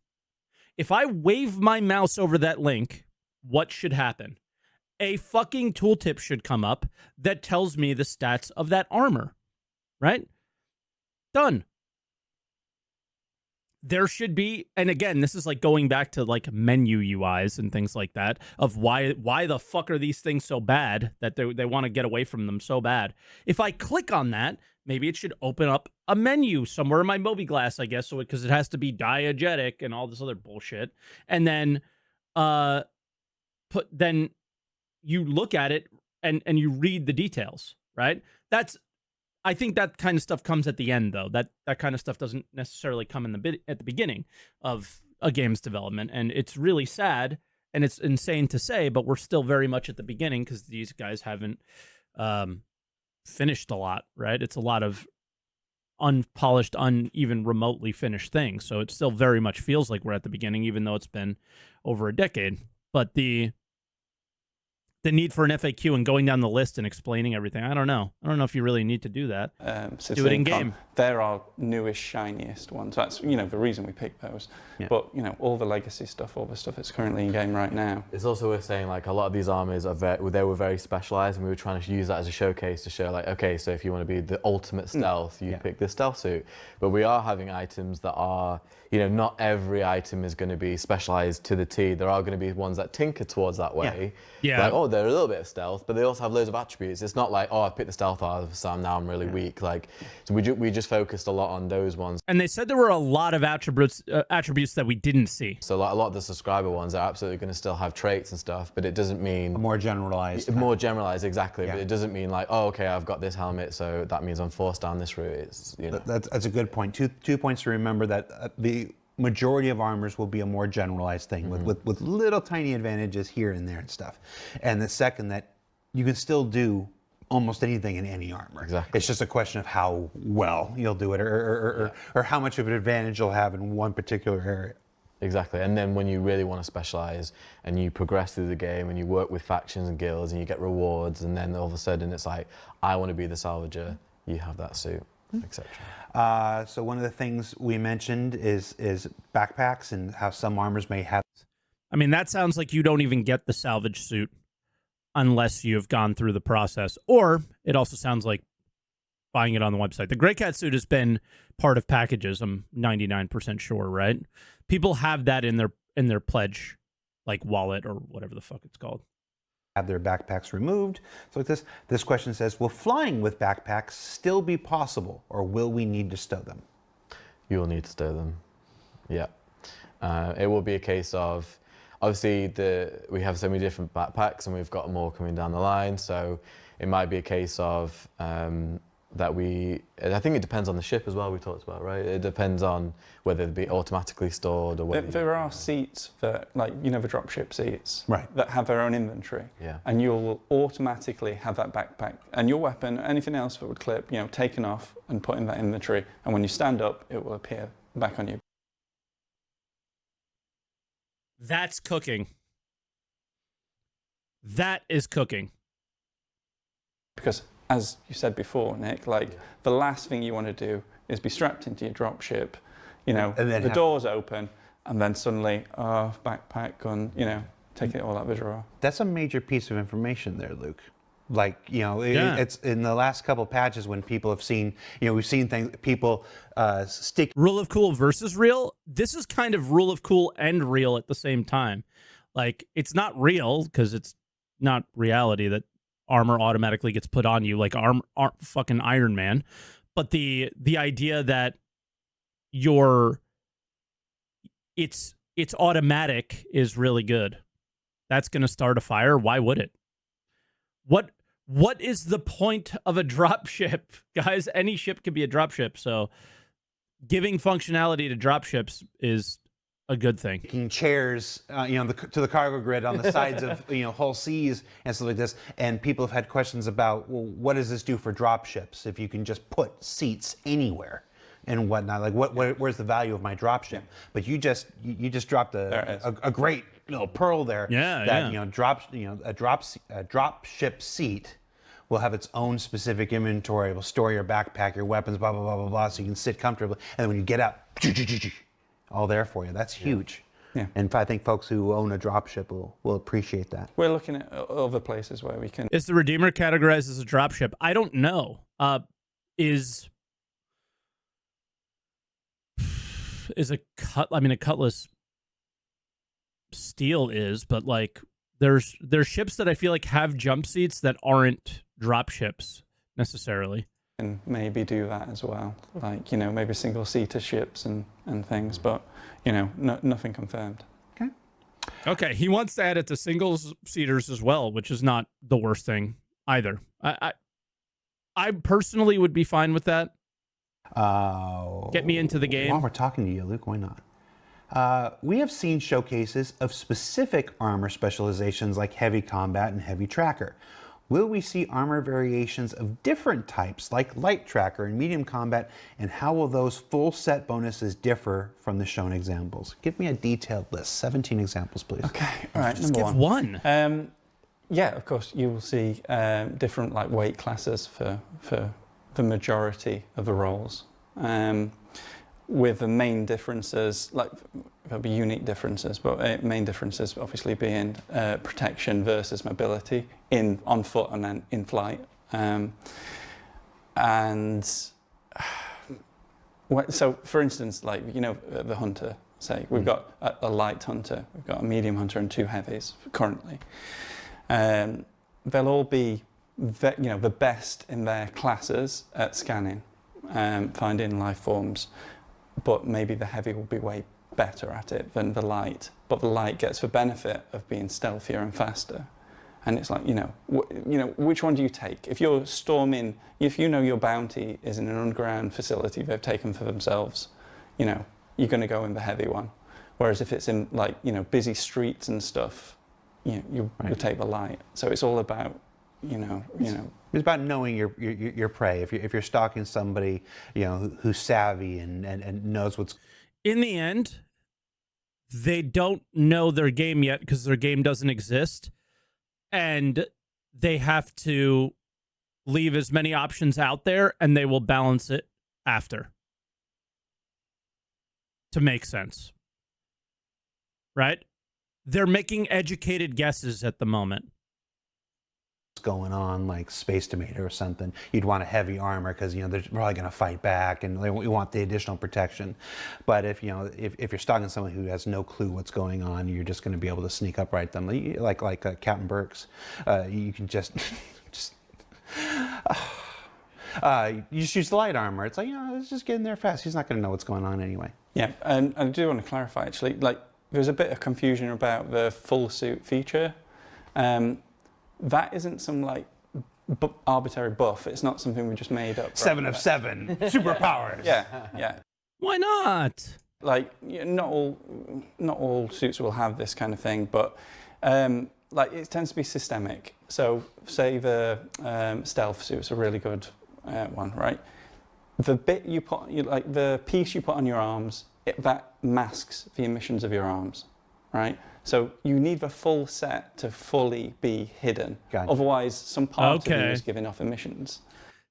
If I wave my mouse over that link, what should happen? A fucking tooltip should come up that tells me the stats of that armor, right? Done. There should be, and again, this is like going back to like menu UIs and things like that, of why the fuck are these things so bad that they want to get away from them so bad. If I click on that, maybe it should open up a menu somewhere in my mobiGlass, I guess, so because it has to be diegetic and all this other bullshit. And then then you look at it and you read the details, right? I think that kind of stuff comes at the end, though. That kind of stuff doesn't necessarily come at the beginning of a game's development, and it's really sad, and it's insane to say, but we're still very much at the beginning because these guys haven't finished a lot, right? It's a lot of unpolished, uneven, remotely finished things, so it still very much feels like we're at the beginning, even though it's been over a decade. But the need for an FAQ and going down the list and explaining everything, I don't know if you really need to do that. Do it in game. They're our newest, shiniest ones. That's the reason we picked those. Yeah. But all the legacy stuff, all the stuff that's currently in game right now. It's also worth saying like a lot of these armors they were very specialized, and we were trying to use that as a showcase to show like, okay, so if you want to be the ultimate stealth, you pick this stealth suit. But we are having items that are not every item is going to be specialized to the T. There are going to be ones that tinker towards that way. Yeah. Like, they're a little bit of stealth, but they also have loads of attributes. It's not like, oh, I've picked the stealth out, so now I'm really weak. Like, so we just focused a lot on those ones. And they said there were a lot of attributes that we didn't see. So like a lot of the subscriber ones are absolutely going to still have traits and stuff, but it doesn't mean More generalized. more generalized, exactly. Yeah. But it doesn't mean like, oh, okay, I've got this helmet, so that means I'm forced down this route. It's, you know. That's a good point. Two points to remember, that the majority of armors will be a more generalized thing with little tiny advantages here and there and stuff. And the second, that you can still do almost anything in any armor. Exactly. It's just a question of how well you'll do it, or how much of an advantage you'll have in one particular area. Exactly, and then when you really want to specialize and you progress through the game and you work with factions and guilds and you get rewards, and then all of a sudden it's like, I want to be the salvager, you have that suit, etc. So one of the things we mentioned is backpacks, and how some armors may have. I mean, that sounds like you don't even get the salvage suit unless you've gone through the process. Or it also sounds like buying it on the website. The Grey Cat suit has been part of packages, I'm 99% sure, right? People have that in their pledge, like wallet or whatever the fuck it's called. Have their backpacks removed. So like this question says, will flying with backpacks still be possible, or will we need to stow them? You will need to stow them, yeah. It will be a case of, obviously we have so many different backpacks and we've got more coming down the line, so it might be a case of that and I think it depends on the ship as well, we talked about, right? It depends on whether they be automatically stored or whether... There are seats that, like, you know, the dropship seats, right, that have their own inventory. Yeah. And you'll automatically have that backpack and your weapon, anything else that would clip, you know, taken off and put in that inventory. And when you stand up, it will appear back on you. That's cooking. That is cooking. Because, as you said before, Nick, like, the last thing you want to do is be strapped into your dropship, you know, and then the doors open, and then suddenly, backpack, gun, you know, taking all that visual. That's a major piece of information there, Luke. Like, you know, Yeah. it's in the last couple patches when people have seen, you know, we've seen things, people stick. Rule of cool versus real. This is kind of rule of cool and real at the same time. Like, it's not real because it's not reality that armor automatically gets put on you like fucking Iron Man. But the idea that it's automatic is really good. That's going to start a fire. Why would it? What is the point of a dropship, guys? Any ship could be a dropship, so giving functionality to dropships is a good thing. Taking chairs, you know, to the cargo grid on the sides of, you know, whole seas and stuff like this, and people have had questions about, well, what does this do for dropships if you can just put seats anywhere and whatnot? Like, where's the value of my dropship? Yeah. But you just dropped a great little pearl there. Yeah, that yeah. a dropship seat will have its own specific inventory. It will store your backpack, your weapons, blah blah blah blah blah, so you can sit comfortably. And then when you get out, all there for you. That's huge. Yeah. And I think folks who own a dropship will appreciate that. We're looking at other places where we can... Is the Redeemer categorized as a dropship? I don't know. Is a Cutlass steel is, but like there's ships that I feel like have jump seats that aren't dropships necessarily. And maybe do that as well, like, you know, maybe single-seater ships and things, but, you know, nothing confirmed. Okay, he wants to add it to single-seaters as well, which is not the worst thing either. I personally would be fine with that. Get me into the game. While we're talking to you, Luke, why not? We have seen showcases of specific armor specializations like heavy combat and heavy tracker. Will we see armor variations of different types like light tracker and medium combat, and how will those full set bonuses differ from the shown examples? Give me a detailed list, 17 examples, please. Okay, all right, Just number give one. Yeah, of course, you will see different like weight classes for the majority of the roles. With the main differences, like there'll be unique differences, but main differences obviously being protection versus mobility on foot and then in flight. So for instance, like, you know, the hunter, say, we've got a light hunter, we've got a medium hunter and two heavies currently. They'll all be, the best in their classes at scanning, finding life forms, but maybe the heavy will be way better at it than the light. But the light gets the benefit of being stealthier and faster. And it's like, which one do you take? If you're storming, if you know your bounty is in an underground facility they've taken for themselves, you're going to go in the heavy one. Whereas if it's in busy streets and stuff, you take the light. So it's all about, It's about knowing your prey. If you're stalking somebody, who's savvy and knows what's. In the end, they don't know their game yet because their game doesn't exist. And they have to leave as many options out there, and they will balance it after to make sense. Right? They're making educated guesses at the moment. Going on, like Space Tomato or something, you'd want a heavy armor because they're probably going to fight back, and you want the additional protection. But if you're stalking someone who has no clue what's going on, you're just going to be able to sneak up right them, like Captain Burks. You can just you just use the light armor. It's like, let's just get in there fast. He's not going to know what's going on anyway. Yeah, and I do want to clarify actually. Like, there's a bit of confusion about the full suit feature. That isn't some arbitrary buff. It's not something we just made up. 7 of 7 superpowers. Yeah. Why not? Not all suits will have this kind of thing, but it tends to be systemic. So say the stealth suit's a really good one, right? The bit you put, the piece you put on your arms, that masks the emissions of your arms, right? So you need the full set to fully be hidden. Gotcha. Otherwise, some part of you is giving off emissions.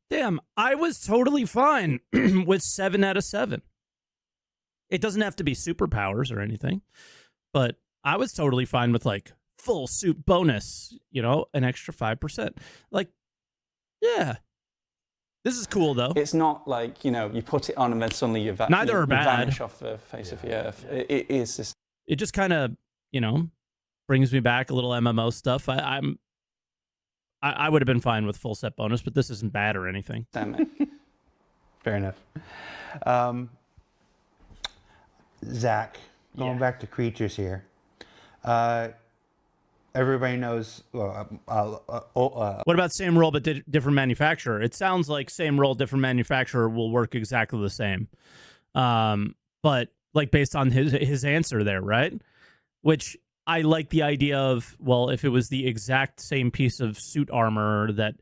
Damn, I was totally fine with 7 out of 7. It doesn't have to be superpowers or anything, but I was totally fine with full suit bonus, an extra 5%. Yeah. This is cool though. It's not you put it on and then suddenly you vanish off the face of the earth. It is this. It just kind of, brings me back a little MMO stuff. I would have been fine with full set bonus, but this isn't bad or anything. Damn it. Fair enough. Zach, going back to creatures here. Everybody knows. What about same role but different manufacturer? It sounds like same role, different manufacturer will work exactly the same. But based on his answer there, right? Which I like the idea of, if it was the exact same piece of suit armor, that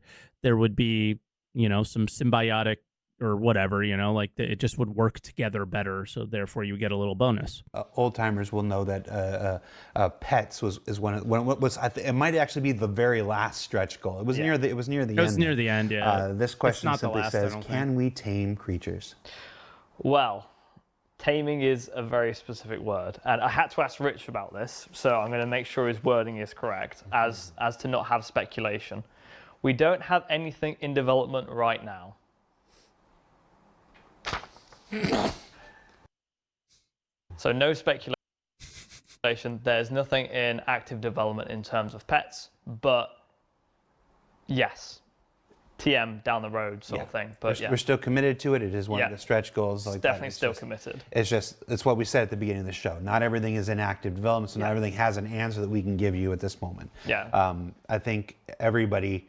there would be, some symbiotic or whatever, it just would work together better. So therefore you get a little bonus. Old timers will know that pets is one of it might actually be the very last stretch goal. It was near the end. It was near the end. Yeah. This question simply says, can we tame creatures? Well, taming is a very specific word, and I had to ask Rich about this, so I'm going to make sure his wording is correct, as to not have speculation. We don't have anything in development right now. So no speculation. There's nothing in active development in terms of pets, but yes, TM down the road sort of thing. But we're still committed to it. It is one of the stretch goals. It's definitely still committed. It's what we said at the beginning of the show. Not everything is in active development, so not everything has an answer that we can give you at this moment. Yeah. I think everybody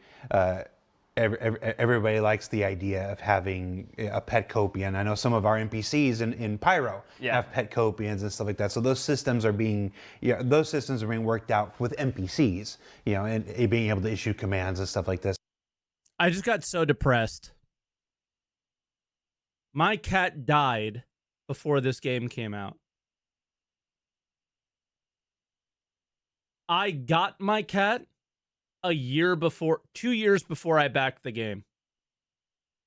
likes the idea of having a pet copian. I know some of our NPCs in Pyro have pet copians and stuff like that. So those systems are being worked out with NPCs, and being able to issue commands and stuff like this. I just got so depressed. My cat died before this game came out. I got my cat 2 years before I backed the game.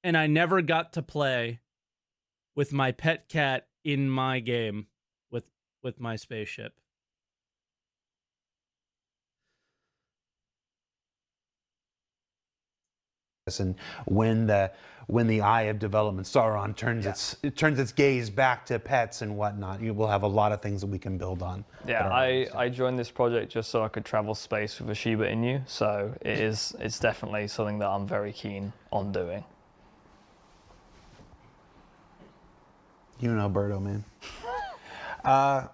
And I never got to play with my pet cat in my game with my spaceship. And when the eye of development, Sauron turns its gaze back to pets and whatnot, you will have a lot of things that we can build on. Yeah, I joined this project just so I could travel space with a Shiba Inu, so it's definitely something that I'm very keen on doing. You know, Berto, man. I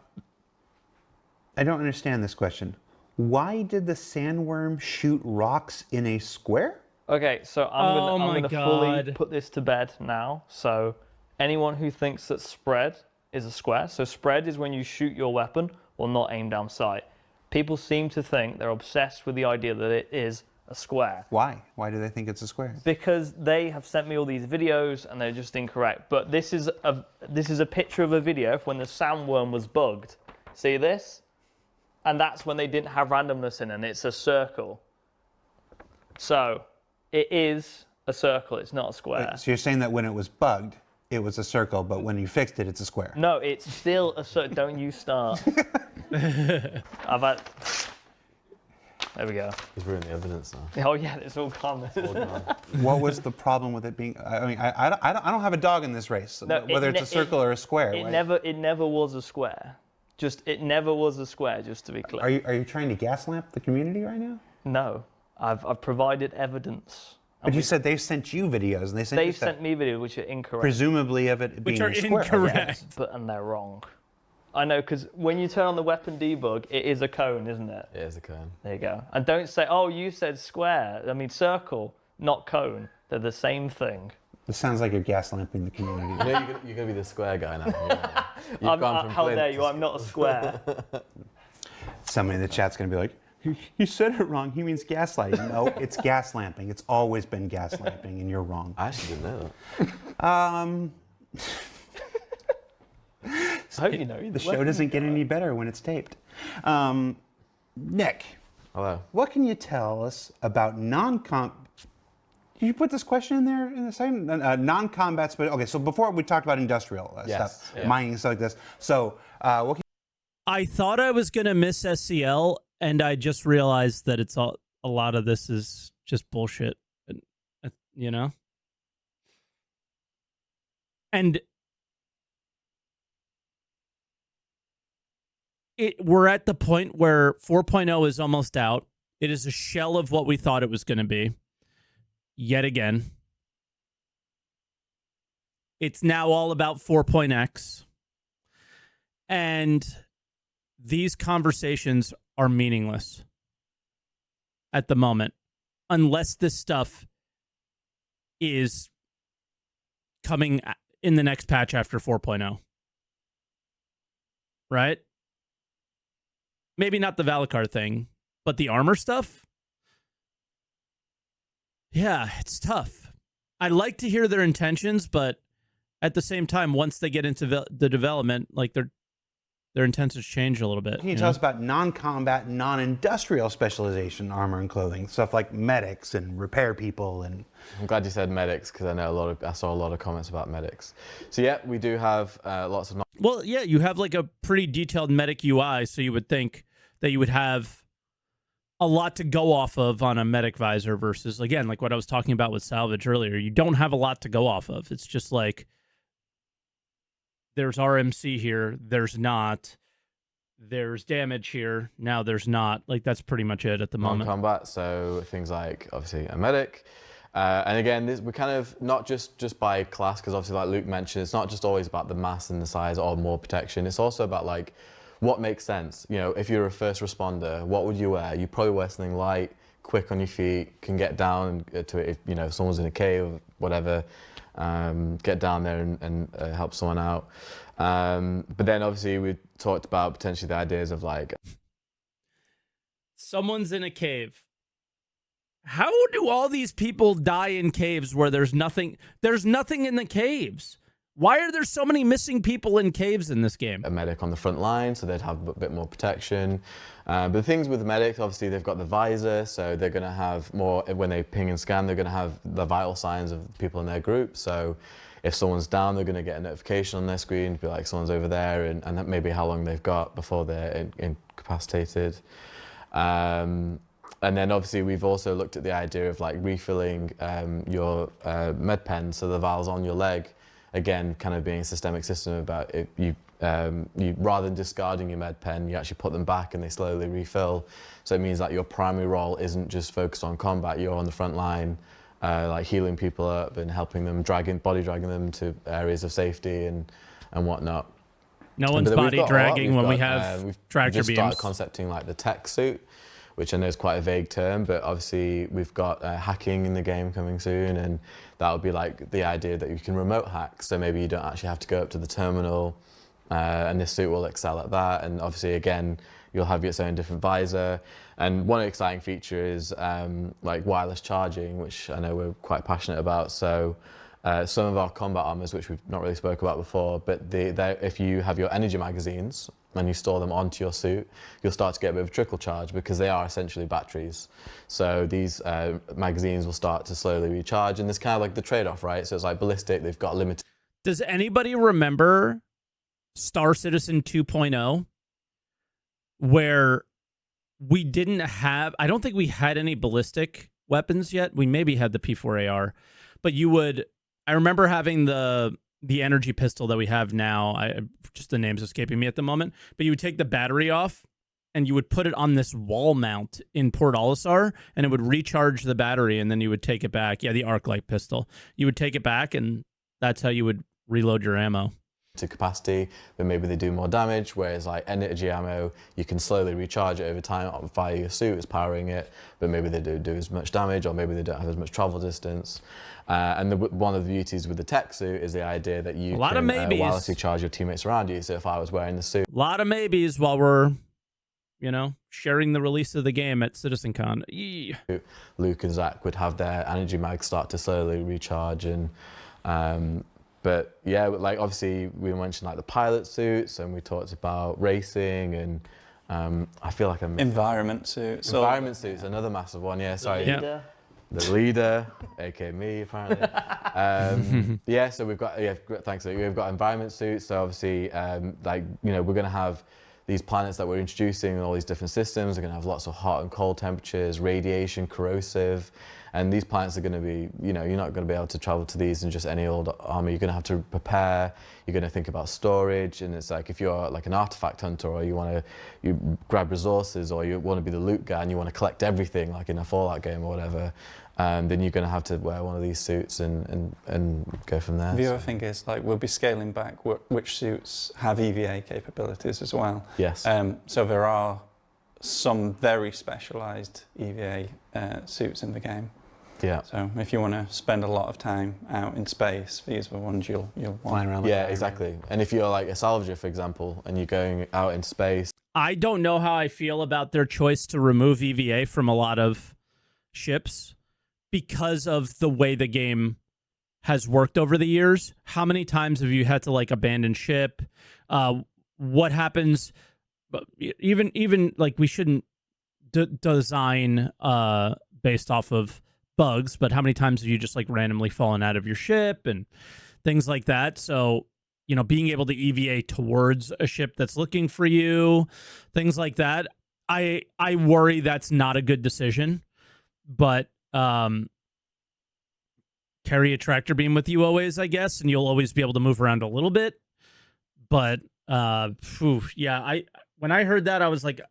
don't understand this question. Why did the sandworm shoot rocks in a square? Okay, so I'm my gonna God. fully put this to bed now. So anyone who thinks that spread is a square, so spread is when you shoot your weapon or not aim down sight. People seem to think they're obsessed with the idea that it is a square. Why? Why do they think it's a square? Because they have sent me all these videos and they're just incorrect. But this is a picture of a video of when the sandworm was bugged. See this? And that's when they didn't have randomness in, and it's a circle. So it is a circle, it's not a square. So you're saying that when it was bugged, it was a circle, but when you fixed it, it's a square. No, it's still a circle. Don't you start. I've had... There we go. He's ruined the evidence now. Oh yeah, it's all gone. What was the problem with it being? I mean, I don't have a dog in this race, No, whether it's a circle or a square. It right? never was a square. It never was a square. Just to be clear. Are you trying to gaslamp the community right now? No, I've provided evidence. But you said they've sent you videos, and They've sent me videos which are incorrect. presumably of it being Which are a square. incorrect. And they're wrong. I know, because when you turn on the weapon debug, it is a cone, isn't it? It is a cone. There you go. And don't say, oh, you said square. I mean, circle, not cone. They're the same thing. This sounds like you're gaslamping the community. You know, you're going to be the square guy now. You've gone from How flint dare to you? I'm not a square. Somebody in the chat's going to be like, you said it wrong. He means gaslighting. No, it's gaslamping. It's always been gaslamping, and you're wrong. I actually didn't know that. I hope you know. The show doesn't get any better when it's taped. Nick, Hello. what can you tell us about Did you put this question in there in a second? Non-combat, okay, so before we talked about industrial stuff, yeah. mining and stuff like this. So what can I thought I was gonna miss SCL, and I just realized that a lot of this is just bullshit, you know. And we're at the point where 4.0 is almost out. It is a shell of what we thought it was going to be. Yet again, it's now all about 4.x. And these conversations are meaningless at the moment, unless this stuff is coming in the next patch after 4.0. Right? Maybe not the Valakar thing, but the armor stuff? Yeah, it's tough. I'd like to hear their intentions, but at the same time, once they get into the development, like their intentions change a little bit. you tell us about non-combat, non-industrial specialization armor and clothing? Stuff like medics and repair people and... I'm glad you said medics, because I saw a lot of comments about medics. So yeah, we do have lots of... Well, yeah, you have like a pretty detailed medic UI, so you would think that you would have a lot to go off of on a medic visor versus, again, like what I was talking about with salvage earlier. You don't have a lot to go off of. It's just like, there's RMC here, there's not. There's damage here, now there's not. Like, that's pretty much it at the moment. Non-combat, so things like, obviously, a medic. And again, we kind of, not just by class, because obviously, like Luke mentioned, it's not just always about the mass and the size or more protection. It's also about, like, what makes sense. You know, if you're a first responder, what would you wear? You probably wear something light, quick on your feet, can get down to it. If, you know, if someone's in a cave or whatever, get down there and help someone out. But then obviously we talked about potentially the ideas of like... Someone's in a cave. How do all these people die in caves where there's nothing in the caves? Why are there so many missing people in caves in this game? A medic on the front line, so they'd have a bit more protection. But the things with the medics, obviously they've got the visor, so they're going to have more, when they ping and scan, they're going to have the vital signs of people in their group. So if someone's down, they're going to get a notification on their screen to be like, someone's over there, and that maybe how long they've got before they're incapacitated. And then obviously we've also looked at the idea of like refilling your med pen, so the vials on your leg, again, kind of being a systemic system about it. You rather than discarding your med pen, you actually put them back and they slowly refill. So it means that your primary role isn't just focused on combat, you're on the front line, like healing people up and helping them, body dragging them to areas of safety and whatnot. No one's body dragging when we have tractor beams. We've just beams. started concepting like the tech suit, which I know is quite a vague term, but obviously we've got hacking in the game coming soon, and that would be like the idea that you can remote hack, so maybe you don't actually have to go up to the terminal, and this suit will excel at that. And obviously again, you'll have its own different visor. And one exciting feature is like wireless charging, which I know we're quite passionate about. So some of our combat armors, which we've not really spoke about before, but if you have your energy magazines and you store them onto your suit, you'll start to get a bit of a trickle charge because they are essentially batteries. So these magazines will start to slowly recharge, and there's kind of like the trade-off, right? So it's like ballistic, they've got a limited. Does anybody remember Star Citizen 2.0, where we didn't have, I don't think we had any ballistic weapons yet. We maybe had the P4AR, but I remember having the energy pistol that we have now. Just the name's escaping me at the moment, but you would take the battery off and you would put it on this wall mount in Port Olisar, and it would recharge the battery, and then you would take it back. Yeah, the arc light pistol. You would take it back, and that's how you would reload your ammo. To capacity, but maybe they do more damage, whereas like energy ammo, you can slowly recharge it over time via your suit, it's powering it, but maybe they don't do as much damage, or maybe they don't have as much travel distance. And one of the beauties with the tech suit is the idea that you can wirelessly charge your teammates around you. So if I was wearing the suit, a lot of maybes while we're sharing the release of the game at CitizenCon. Luke and Zach would have their energy mags start to slowly recharge, and but yeah, like obviously we mentioned like the pilot suits, and we talked about racing, and I feel like environment suits. Environment suits, another massive one. Yeah, sorry. The leader, aka me, apparently. Yeah, so we've got thanks. We've got environment suits. So obviously, we're going to have these planets that we're introducing and all these different systems. They're going to have lots of hot and cold temperatures, radiation, corrosive. And these planets are going to be, you're not going to be able to travel to these in just any old armor. You're going to have to prepare. You're going to think about storage. And it's like if you're like an artifact hunter, or you grab resources, or you want to be the loot guy and you want to collect everything, like in a Fallout game or whatever, then you're going to have to wear one of these suits and go from there. The other thing is like we'll be scaling back which suits have EVA capabilities as well. Yes. So there are some very specialized EVA suits in the game. Yeah. So if you want to spend a lot of time out in space, these are the ones you'll want. Flying around. Yeah, exactly. And if you're like a salvager, for example, and you're going out in space. I don't know how I feel about their choice to remove EVA from a lot of ships because of the way the game has worked over the years. How many times have you had to like abandon ship? What happens? Even like we shouldn't design based off of bugs, but how many times have you just like randomly fallen out of your ship and things like that? So, being able to EVA towards a ship that's looking for you, things like that. I worry that's not a good decision, but carry a tractor beam with you always, I guess, and you'll always be able to move around a little bit. But when I heard that, I was like,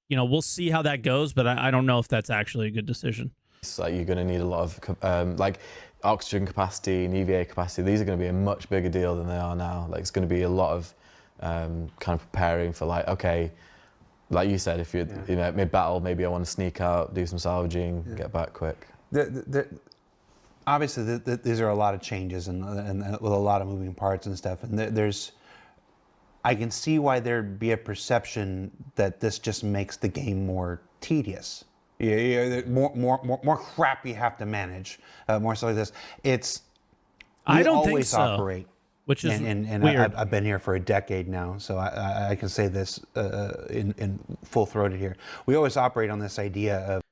we'll see how that goes, but I don't know if that's actually a good decision. It's like you're going to need a lot of like oxygen capacity and EVA capacity. These are going to be a much bigger deal than they are now. Like it's going to be a lot of kind of preparing for like, okay, like you said, if you're mid-battle, maybe I want to sneak out, do some salvaging, get back quick. Obviously, these are a lot of changes and with a lot of moving parts and stuff. And I can see why there'd be a perception that this just makes the game more tedious. More crap you have to manage, more stuff like this. I don't think always so. Operate, which is and weird. I've been here for a decade now, so I can say this in full-throated here. We always operate on this idea of.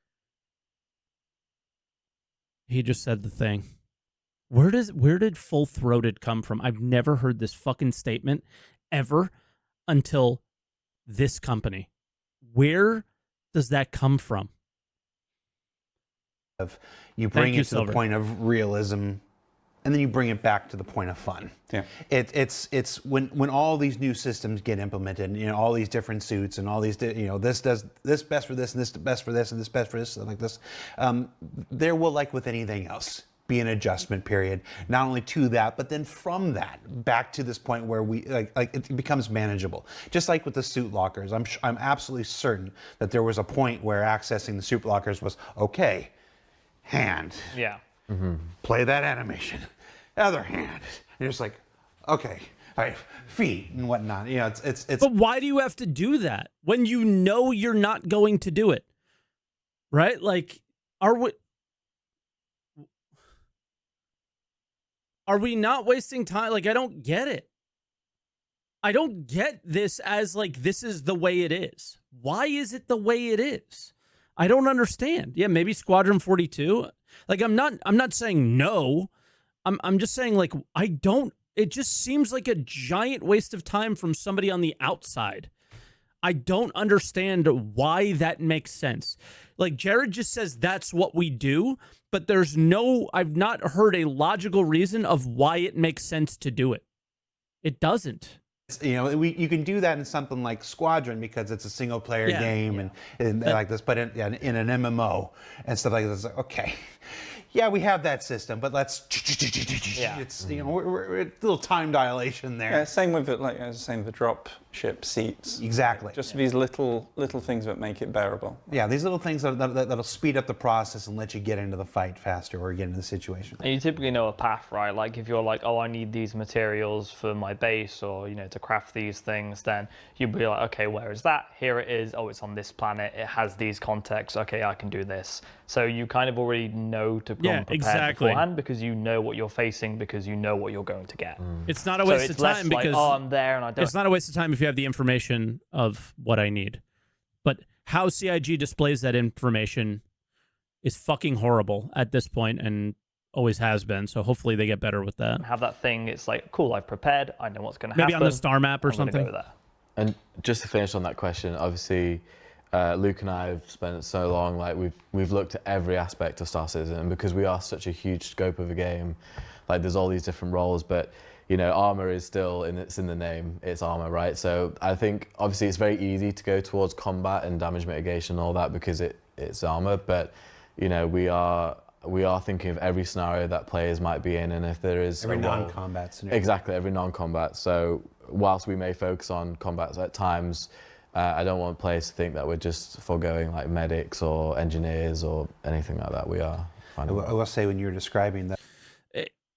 He just said the thing. Where did full-throated come from? I've never heard this fucking statement ever until this company. Where does that come from? You bring you, it to the Silver. point of realism, and then you bring it back to the point of fun. Yeah. It's when all these new systems get implemented, all these different suits and all these, this does this best for this and this best for this and this best for this, stuff like this. There will, like with anything else, be an adjustment period, not only to that, but then from that back to this point where we like it becomes manageable. Just like with the suit lockers, I'm absolutely certain that there was a point where accessing the suit lockers was okay. Hand. Yeah. Play that animation. Other hand. And you're just like, okay, all right, feet and whatnot. It's. But why do you have to do that when you know you're not going to do it? Right? Like, are we not wasting time? Like, I don't get it. I don't get this as like, this is the way it is. Why is it the way it is? I don't understand. Yeah, maybe Squadron 42. Like, I'm not saying no. I'm just saying, like, it just seems like a giant waste of time from somebody on the outside. I don't understand why that makes sense. Like, Jared just says that's what we do, but I've not heard a logical reason of why it makes sense to do it. It doesn't. You can do that in something like Squadron because it's a single player game and like this, but in an MMO and stuff like this, okay. Yeah, we have that system, but let's. It's we're a little time dilation there. Yeah, same with it. Like I was saying, the drop ship seats. Exactly. Just these little things that make it bearable. Yeah, these little things that'll speed up the process and let you get into the fight faster or get into the situation. And you typically know a path, right? Like if you're like, oh, I need these materials for my base or, to craft these things, then you'd be like, okay, where is that? Here it is. Oh, it's on this planet. It has these contexts. Okay, I can do this. So you kind of already know to come prepared beforehand because you know what you're facing because you know what you're going to get. It's not a waste of time because like, oh, I'm there and I don't. It's not a waste of time if you have the information of what I need. But how CIG displays that information is fucking horrible at this point and always has been. So hopefully they get better with that. Have that thing. It's like, cool, I've prepared. I know what's going to happen. Maybe on the star map or I'm gonna something. go there. And just to finish on that question, obviously, Luke and I have spent so long, like we've looked at every aspect of Star Citizen, and because we are such a huge scope of a game, like there's all these different roles, but armor is still it's in the name, it's armor, right? So I think obviously it's very easy to go towards combat and damage mitigation and all that because it's armor, but we are thinking of every scenario that players might be in, and if there is Every non-combat scenario. Exactly, every non-combat. So whilst we may focus on combat at times, I don't want players to think that we're just foregoing like medics or engineers or anything like that. We are. I will say when you're describing that.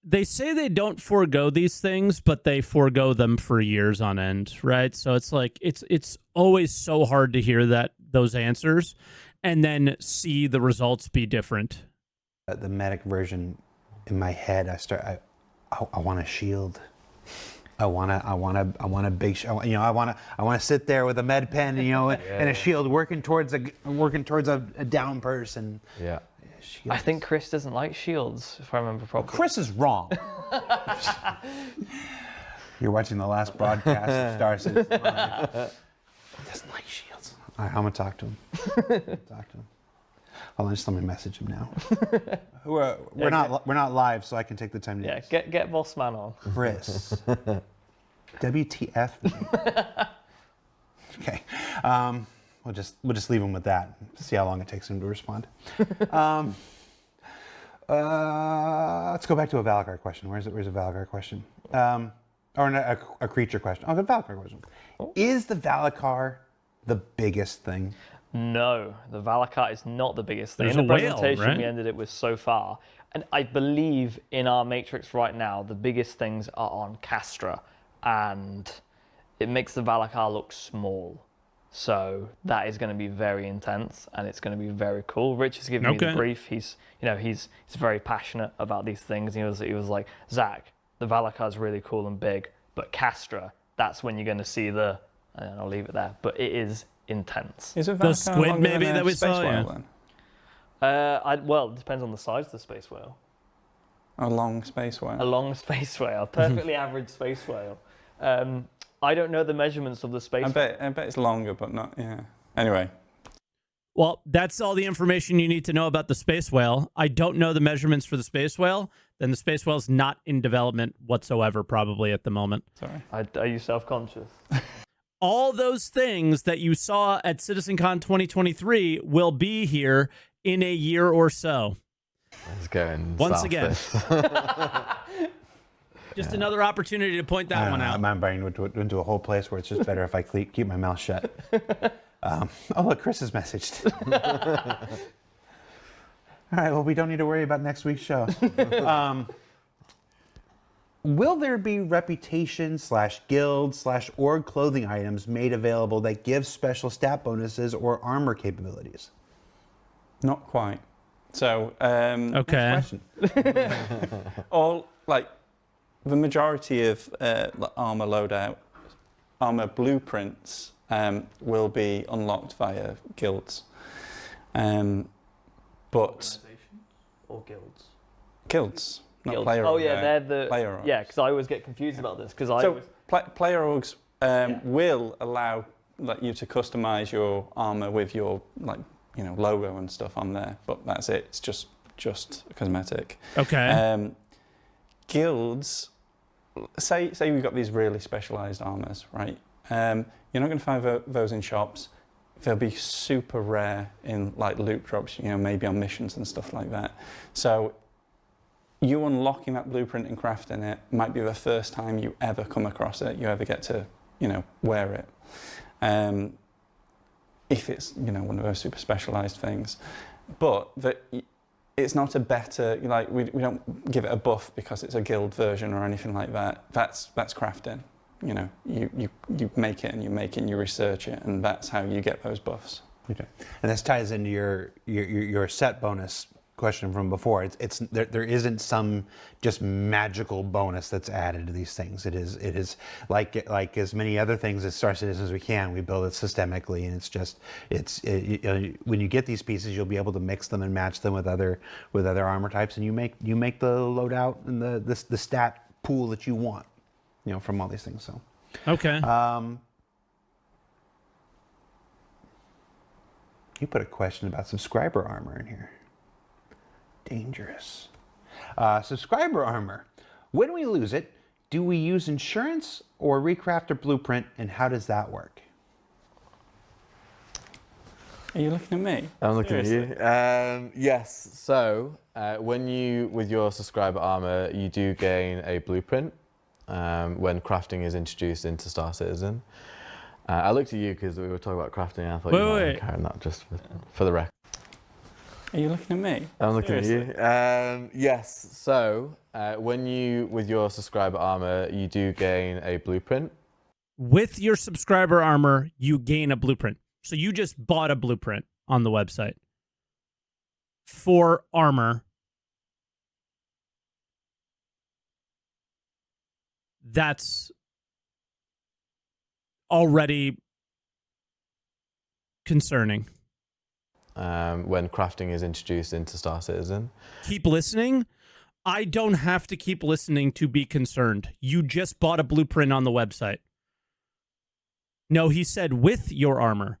They say they don't forego these things, but they forego them for years on end, right? So it's like it's always so hard to hear those answers and then see the results be different. The medic version in my head, I want a shield. I want a big, I want to sit there with a med pen, and a shield working towards a down person. Yeah. Shields. I think Chris doesn't like shields, if I remember properly. Well, Chris is wrong. You're watching the last broadcast of Star Citizen. He doesn't like shields. All right, I'm gonna talk to him. Hold on, just let me message him now. We're not live, so I can take the time to. Yeah, get Boss Man on. Chris. WTF? Okay. We'll just leave him with that. See how long it takes him to respond. Let's go back to a Valakar question. Where's a Valakar question? Or a creature question. Oh, the Valakar question. Is the Valakar the biggest thing? No, the Valakar is not the biggest thing. There's in the a whale, presentation right? we ended it with so far, and I believe in our matrix right now, the biggest things are on Castra, and it makes the Valakar look small. So that is going to be very intense, and it's going to be very cool. Rich is giving me the brief. He's very passionate about these things. He was like, Zach, the Valakar is really cool and big, but Castra, that's when you're going to see and I'll leave it there. But it is intense. Is it The Valakar squid longer maybe than a that we space saw, whale, yeah. then? Well, it depends on the size of the space whale. A long space whale. A long space whale, perfectly average space whale. I don't know the measurements of the space. I bet it's longer, but not. Yeah. Anyway. Well, that's all the information you need to know about the space whale. I don't know the measurements for the space whale. Then the space whale's not in development whatsoever, probably at the moment. Sorry. Are you self-conscious? All those things that you saw at CitizenCon 2023 will be here in a year or so. It's going Once south again. this. Just another opportunity to point that one out. My brain went into a whole place where it's just better if I keep my mouth shut. Oh, look, Chris has messaged. All right, well, we don't need to worry about next week's show. Will there be reputation / guild / org clothing items made available that give special stat bonuses or armor capabilities? Not quite. So, Okay. Next question. all like the majority of armor loadout, armor blueprints will be unlocked via guilds. But Or guilds? guilds, not Guilds. player. Oh yeah, they're the player orgs. yeah. Because I always get confused about this because I So was, player orgs will allow you to customize your armor with your logo and stuff on there, but that's it. It's just cosmetic. Okay. Guilds, say we've got these really specialized armors, right? You're not going to find those in shops. They'll be super rare in like loot drops, maybe on missions and stuff like that. So you unlocking that blueprint and crafting it might be the first time you ever come across it, you ever get to, wear it. If it's, one of those super specialized things. But it's not a better, we don't give it a buff because it's a guild version or anything like that. That's crafting. You make it and you make it and you research it, and that's how you get those buffs. Okay. And this ties into your set bonus question from before. There isn't some just magical bonus that's added to these things. It is like as many other things as Star Citizen as we can. We build it systemically, and when you get these pieces, you'll be able to mix them and match them with other armor types, and you make the loadout and the stat pool that you want, from all these things. So Okay. you put a question about subscriber armor in here. Dangerous. Subscriber armor. When we lose it, do we use insurance or recraft a blueprint, and how does that work? Are you looking at me? I'm looking at you. Yes. So with your subscriber armor, you do gain a blueprint when crafting is introduced into Star Citizen. I looked at you because we were talking about crafting, and I thought you might want to carry that just for the record. Are you looking at me? I'm looking at you. Yes. So with your subscriber armor, you do gain a blueprint. With your subscriber armor, you gain a blueprint. So you just bought a blueprint on the website for armor. That's already concerning. When crafting is introduced into Star Citizen. Keep listening. I don't have to keep listening to be concerned. You just bought a blueprint on the website. No, he said with your armor.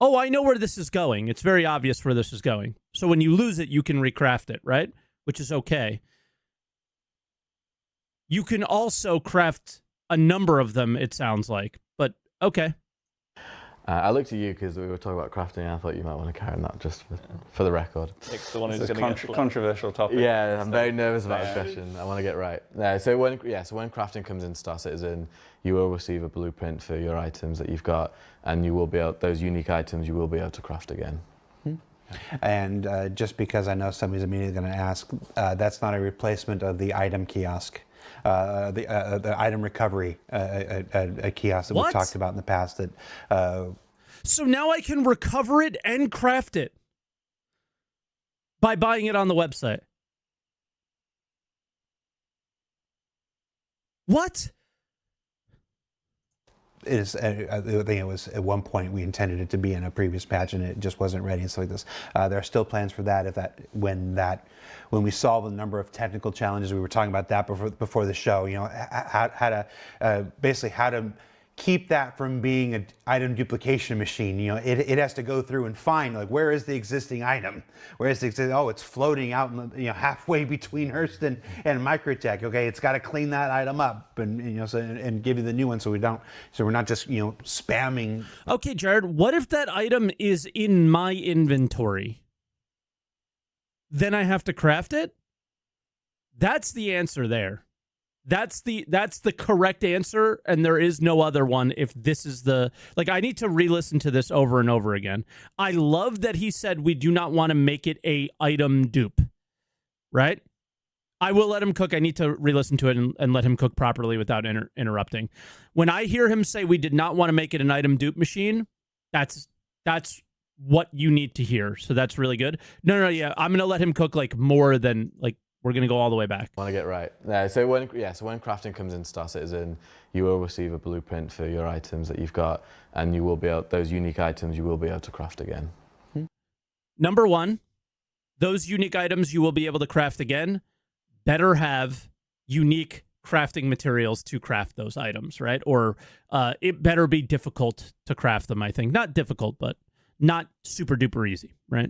Oh, I know where this is going. It's very obvious where this is going. So when you lose it, you can recraft it, right? Which is okay. You can also craft a number of them, it sounds like. But okay. I looked at you because we were talking about crafting, and I thought you might want to carry that just for the record. Nick's the one who's It's a going to get controversial topic. Yeah, I'm very nervous about this question. I want to get right. So when crafting comes into Star Citizen, you will receive a blueprint for your items that you've got, and you will be able, those unique items you will be able to craft again. And just because I know somebody's immediately going to ask, that's not a replacement of the item kiosk. The item recovery a kiosk that we've talked about in the past. So now I can recover it and craft it by buying it on the website. What? It is, I think it was at one point we intended it to be in a previous patch and it just wasn't ready and stuff like this. There are still plans for that. When we solve a number of technical challenges, we were talking about that before the show. How to keep that from being an item duplication machine. You know, it has to go through and find, like, where is the existing item? Where is the existing, oh, it's floating out, halfway between Hearst and Microtech. Okay, it's got to clean that item up and and give you the new one, so we're not just spamming. Okay, Jared, what if that item is in my inventory? Then I have to craft it? That's the answer there. That's the correct answer, and there is no other one. If this is I need to re-listen to this over and over again. I love that he said we do not want to make it a item dupe, right? I will let him cook. I need to re-listen to it and let him cook properly without interrupting. When I hear him say we did not want to make it an item dupe machine, that's what you need to hear. So that's really good. No, yeah, I'm gonna let him cook more than we're going to go all the way back. Want to get right. Yeah, so when crafting comes in Star Citizen, you will receive a blueprint for your items that you've got, and you will be able, those unique items you will be able to craft again. Number one, those unique items you will be able to craft again better have unique crafting materials to craft those items, right? Or it better be difficult to craft them, I think. Not difficult, but not super duper easy, right?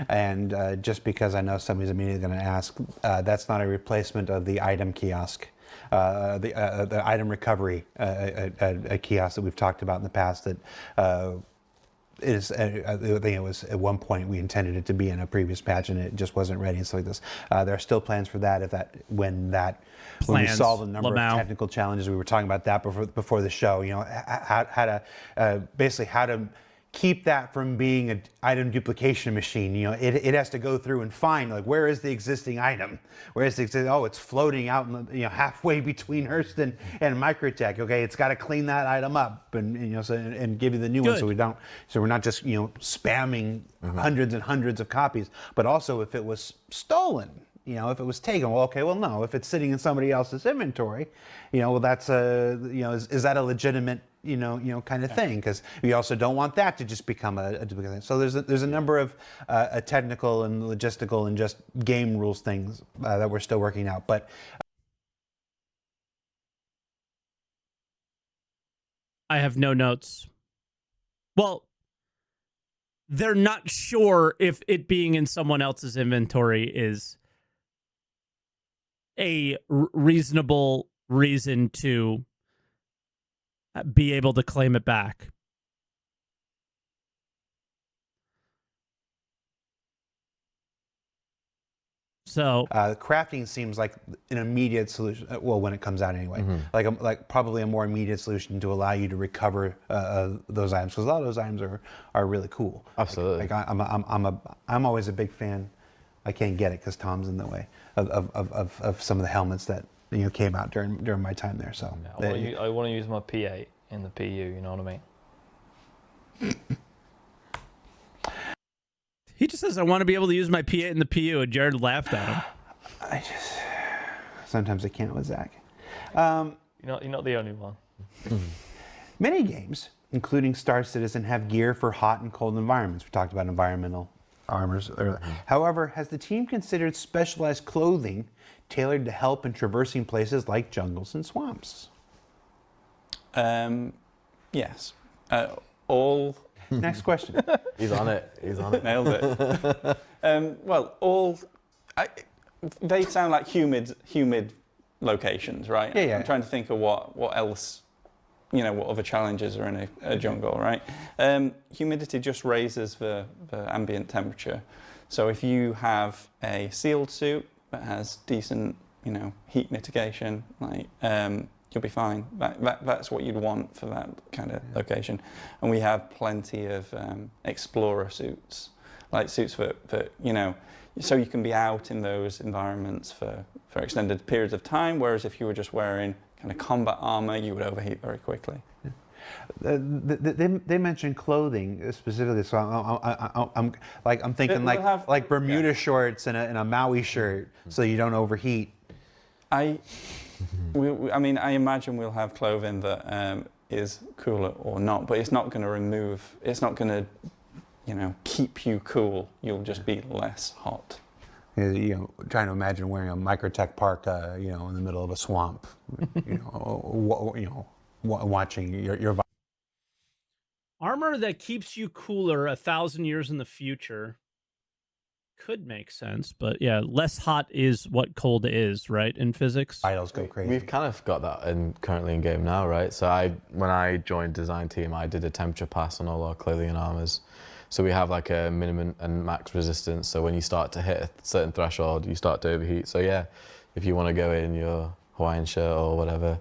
And just because I know somebody's immediately going to ask, that's not a replacement of the item kiosk, the item recovery a kiosk that we've talked about in the past. That is, I think it was at one point we intended it to be in a previous patch, and it just wasn't ready and stuff like this. There are still plans for that. When we solve a number of technical challenges, we were talking about that before the show. How to keep that from being an item duplication machine. It has to go through and find, like, where is the existing item? Where is the existing, oh, it's floating out, halfway between Hearst and Microtech. Okay, it's got to clean that item up and and give you the new one, so we're not just spamming hundreds and hundreds of copies. But also, if it was stolen, if it was taken, no. If it's sitting in somebody else's inventory, that's is that a legitimate kind of thing? Because we also don't want that to just become a duplicate thing. So there's a number of technical and logistical and just game rules things that we're still working out. But I have no notes. Well, they're not sure if it being in someone else's inventory is a reasonable reason to be able to claim it back. So crafting seems like an immediate solution. Well, when it comes out anyway, like probably a more immediate solution to allow you to recover those items, because a lot of those items are really cool. Absolutely. I'm always a big fan. I can't get it because Tom's in the way of some of the helmets that came out during my time there. So I want to use my P8 in the PU. You know what I mean? he just says, "I want to be able to use my P8 in the PU," and Jared laughed at him. Sometimes I can't with Zach. You're not the only one. Many games, including Star Citizen, have gear for hot and cold environments. We talked about environmental armors earlier. However, has the team considered specialized clothing tailored to help in traversing places like jungles and swamps? Yes. All. Next question. He's on it. Nailed it. They sound like humid locations, right? Yeah. I'm trying to think of what else, what other challenges are in a jungle, right? Humidity just raises the ambient temperature. So if you have a sealed suit that has decent, heat mitigation, you'll be fine. That's what you'd want for that kind of location. And we have plenty of explorer suits, like suits for so you can be out in those environments for extended periods of time, whereas if you were just wearing kind of combat armor, you would overheat very quickly. They mentioned clothing specifically, so I'm thinking like Bermuda shorts and a Maui shirt, so you don't overheat. I imagine we'll have clothing that is cooler or not, but it's not going to it's not going to, keep you cool. You'll just be less hot. Trying to imagine wearing a Microtech parka, in the middle of a swamp, watching your Armor that keeps you cooler 1,000 years in the future could make sense, but yeah, less hot is what cold is, right? In physics. vitals go crazy. We've kind of got that currently in game now, right? So when I joined design team, I did a temperature pass on all our clothing and armors. So we have like a minimum and max resistance. So when you start to hit a certain threshold, you start to overheat. So yeah, if you want to go in your Hawaiian shirt or whatever,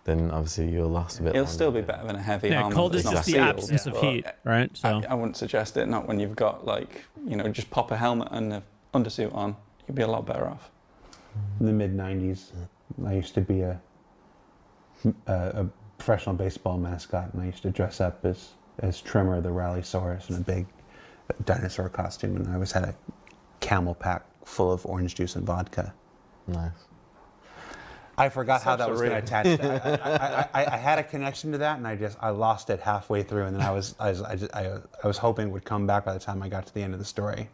then obviously you'll last a bit It'll longer. still be better than a heavy Yeah, armor. cold is that's just not the sealed, absence of but heat, right? So I wouldn't suggest it, not when you've got like, just pop a helmet and an undersuit on. You'd be a lot better off. In the mid '90s, I used to be a professional baseball mascot, and I used to dress up as Trimmer the Rallysaurus in a big dinosaur costume, and I always had a camel pack full of orange juice and vodka. Nice. I forgot how that was going to surreal. attach. I had a connection to that, and I lost it halfway through, and then I was hoping it would come back by the time I got to the end of the story.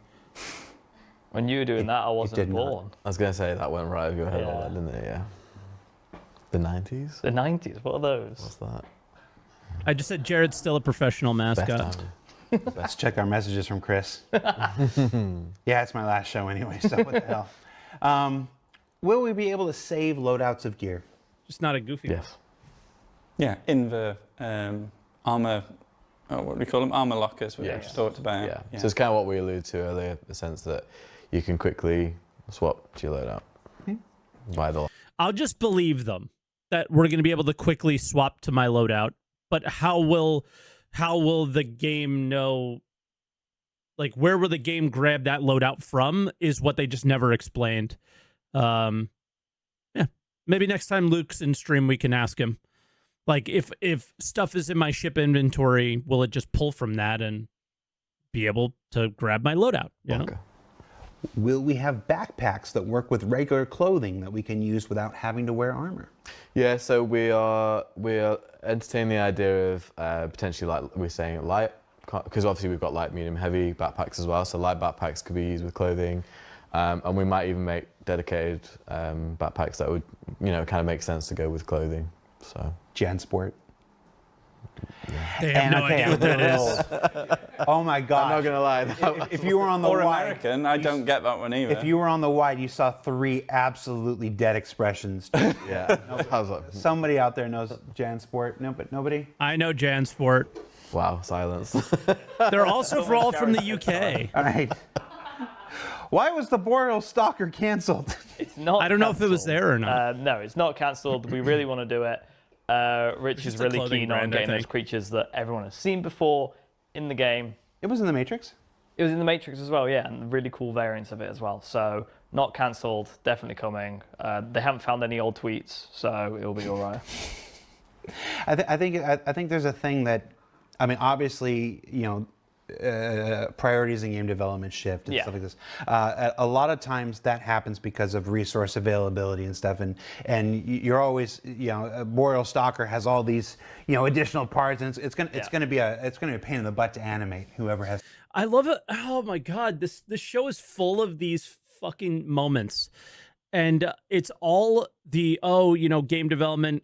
When you were doing that, I did wasn't not. born. I was going to say that went right over your head, all Yeah. that, didn't it? Yeah. The 90s? The 90s, what are those? What's that? I just said Jared's still a professional Best mascot. time. Let's check our messages from Chris. Yeah, it's my last show anyway, so what the hell. Will we be able to save loadouts of gear? Just not a goofy one. Yes. Yeah, in the armor, what do we call them? Armor lockers we Yeah. just talked about. Yeah. So it's kind of what we alluded to earlier, the sense that you can quickly swap to your loadout. By the I'll just believe them that we're going to be able to quickly swap to my loadout. But how will the game know? Like, where will the game grab that loadout from? Is what they just never explained. Yeah, maybe next time Luke's in stream, we can ask him. Like, if stuff is in my ship inventory, will it just pull from that and be able to grab my loadout? You know? Okay. Will we have backpacks that work with regular clothing that we can use without having to wear armor? Yeah, so we are entertaining the idea of potentially, like we're saying, light, because obviously we've got light, medium, heavy backpacks as well. So light backpacks could be used with clothing, and we might even make dedicated backpacks that would, kind of make sense to go with clothing. So JanSport. They have no idea what that is. Oh my gosh. I'm not gonna lie. If you were on the Or wide, American, I don't get that one either. if you were on the wide, you saw 3 absolutely dead expressions. Yeah. I was like, Somebody out there knows JanSport. No, but nobody. I know JanSport. wow, silence. They're also all from the UK. All right. Why was the Boreal Stalker canceled? It's not. I don't know if it was cancelled. there or not. No, it's not cancelled. We really want to do it. Rich is just a really clothing keen on brand, I getting those think. creatures that everyone has seen before in the game. It was in the Matrix. It was in the Matrix as well, yeah, and really cool variants of it as well. So not cancelled, definitely coming. They haven't found any old tweets, so it'll be all right. I think there's a thing that, I mean, obviously, priorities in game development shift and Yeah. stuff like this. A lot of times that happens because of resource availability and stuff, and you're always, Boreal Stalker has all these, additional parts, and it's gonna be a pain in the butt to animate. Whoever has. I love it. Oh my god, this show is full of these fucking moments, and it's all the game development,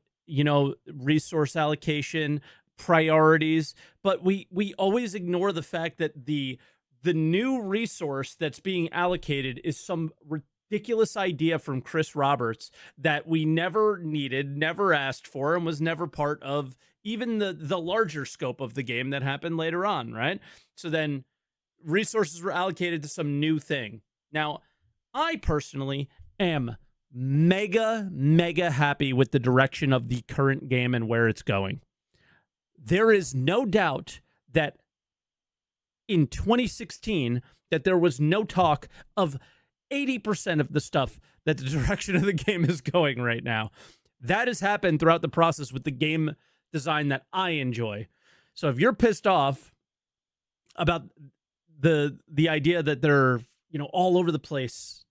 resource allocation, priorities, but we always ignore the fact that the new resource that's being allocated is some ridiculous idea from Chris Roberts that we never needed, never asked for, and was never part of even the larger scope of the game that happened later on, right? So then resources were allocated to some new thing. Now, I personally am mega happy with the direction of the current game and where it's going. There is no doubt that in 2016 that there was no talk of 80% of the stuff that the direction of the game is going right now. That has happened throughout the process with the game design that I enjoy. So if you're pissed off about the idea that they're, all over the place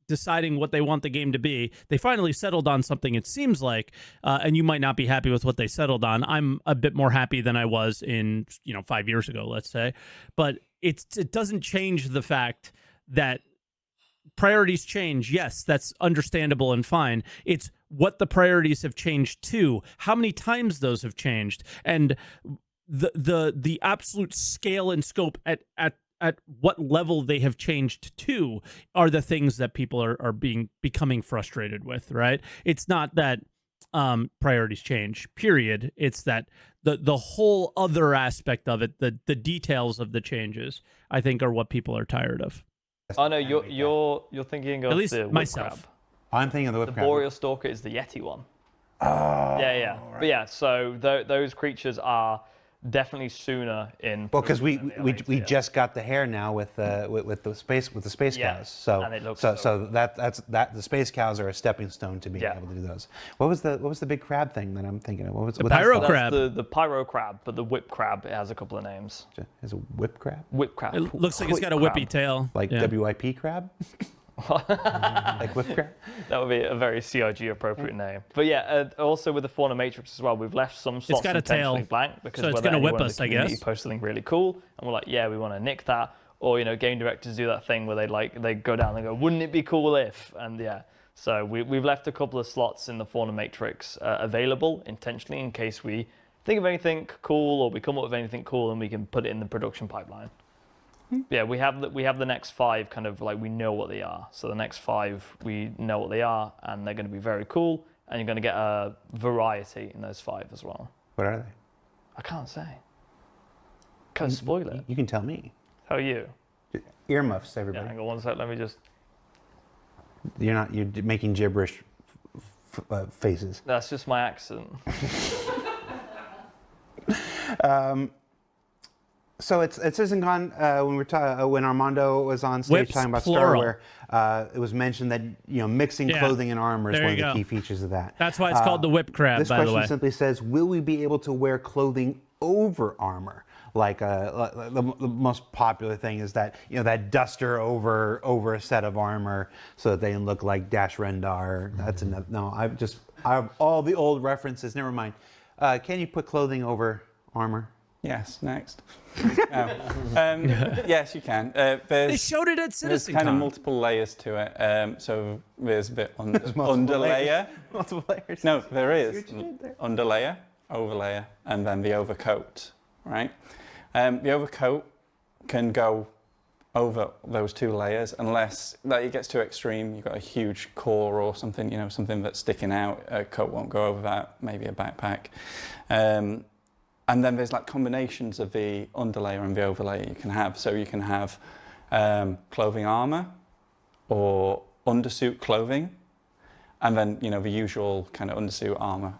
deciding what they want the game to be, they finally settled on something, it seems like, and you might not be happy with what they settled on. I'm a bit more happy than I was in 5 years ago, let's say, but it doesn't change the fact that priorities change, yes, that's understandable and fine. It's what the priorities have changed to, how many times those have changed, and the absolute scale and scope at what level they have changed to are the things that people are becoming frustrated with, right? It's not that priorities change, period. It's that the whole other aspect of it, the details of the changes, I think are what people are tired of. Oh no, you're thinking of At least the whip myself. crab. I'm thinking of the whip The crab. boreal stalker is the Yeti one. Oh, Yeah. right. But yeah, so those creatures are definitely sooner in. Well, because we than they are later, yeah. just got the hair now with the space Yeah, cows. So and it looks so that's the space cows are a stepping stone to being Yeah. able to do those. What was the big crab thing that I'm thinking of? What was The what's pyro that? crab. The pyro crab, but the whip crab, it has a couple of names. Is a whip crab Whip crab. It looks like it's got a Whip whippy crab. tail. like Yeah. WIP crab? Like whip crab? That would be a very CRG appropriate name. But yeah, also with the fauna matrix as well, we've left some slots got a tail, intentionally blank because so it's whether gonna whip anyone in us, the I community guess. posts something really cool, and we're like, yeah, we want to nick that. Or game directors do that thing where they go down and go, wouldn't it be cool if? And yeah, so we've left a couple of slots in the fauna matrix available intentionally in case we think of anything cool or we come up with anything cool and we can put it in the production pipeline. Yeah, we have the next 5 kind of like we know what they are. So the next 5 we know what they are, and they're going to be very cool, and you're going to get a variety in those 5 as well. What are they? I can't say. Can't spoil it. You can tell me. How are you? Earmuffs, Yeah, everybody. hang on one sec. Let me just. You're making gibberish faces. That's just my accent. So it's ScitizenCon when Armando was on stage Whips, talking about plural. Starware. It was mentioned that mixing Yeah. clothing and armor is There one of you the go. key features of that. That's why it's called the whip crab, This by the question way. simply says, will we be able to wear clothing over armor? Like the most popular thing is that that duster over a set of armor so that they can look like Dash Rendar. That's another. No, I have all the old references. Never mind. Can you put clothing over armor? Yes, next. Yes, you can. They showed it at There's CitizenCon. kind of multiple layers to it. So there's a bit under layer. Multiple layers. No, there See is what you did there? under layer, over layer, and then the overcoat, right? The overcoat can go over those 2 layers unless it gets too extreme. You've got a huge core or something, something that's sticking out. A coat won't go over that. Maybe a backpack. And then there's like combinations of the underlayer and the overlayer you can have. So you can have clothing armor or undersuit clothing, and then the usual kind of undersuit armor.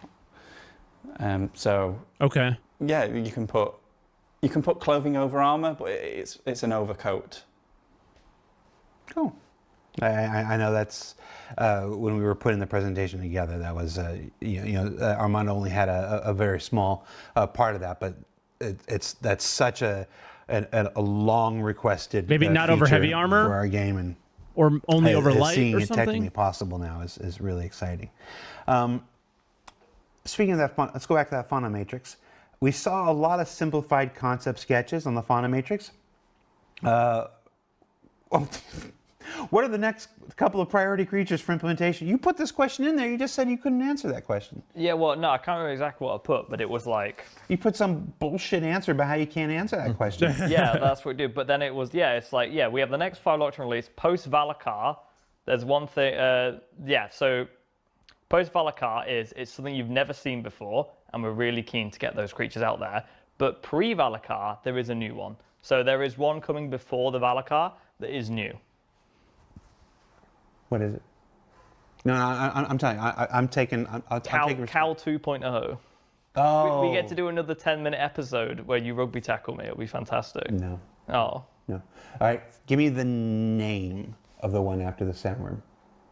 So Okay. yeah, you can put clothing over armor, but it's an overcoat. Cool. I know that's when we were putting the presentation together. That was Armando only had a very small part of that, but that's such a long requested Maybe not over feature heavy armor? for our game, and Or only over light seeing or it technically something. possible now is really exciting. Speaking of that, let's go back to that fauna matrix. We saw a lot of simplified concept sketches on the fauna matrix. What are the next couple of priority creatures for implementation? You put this question in there. You just said you couldn't answer that question. Yeah, well, no, I can't remember exactly what I put, but it was like, You put some bullshit answer about how you can't answer that question. yeah, that's what we did. But then it was, it's like, we have the next 5 locked release post Valakar. There's one thing, so post Valakar it's something you've never seen before, and we're really keen to get those creatures out there. But pre Valakar, there is a new one. So there is one coming before the Valakar that is new. What is it? No, I'm telling you. I'm taking. I'll Cal take. 2.0. Oh. We get to do another 10-minute episode where you rugby tackle me. It'll be fantastic. No. Oh, No. All right. Give me the name of the one after the sandworm.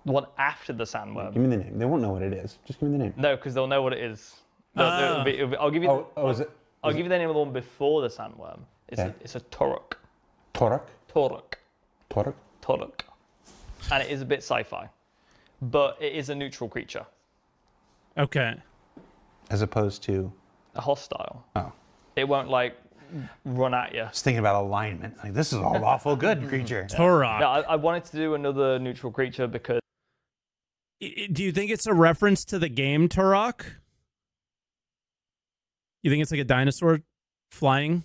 the one after the sandworm. Give me the name. They won't know what it is. Just give me the name. No, because they'll know what it is. I'll give you. Is it? I'll give you the name of the one before the sandworm. It's a Toruk. Toruk? Toruk. Toruk? Toruk. And it is a bit sci-fi, but it is a neutral creature, Okay. As opposed to. a hostile. Oh. It won't run at you. Just thinking about alignment. Like, this is a lawful good creature. Turok. Yeah, I wanted to do another neutral creature because Do you think it's a reference to the game Turok? You think it's like a dinosaur flying?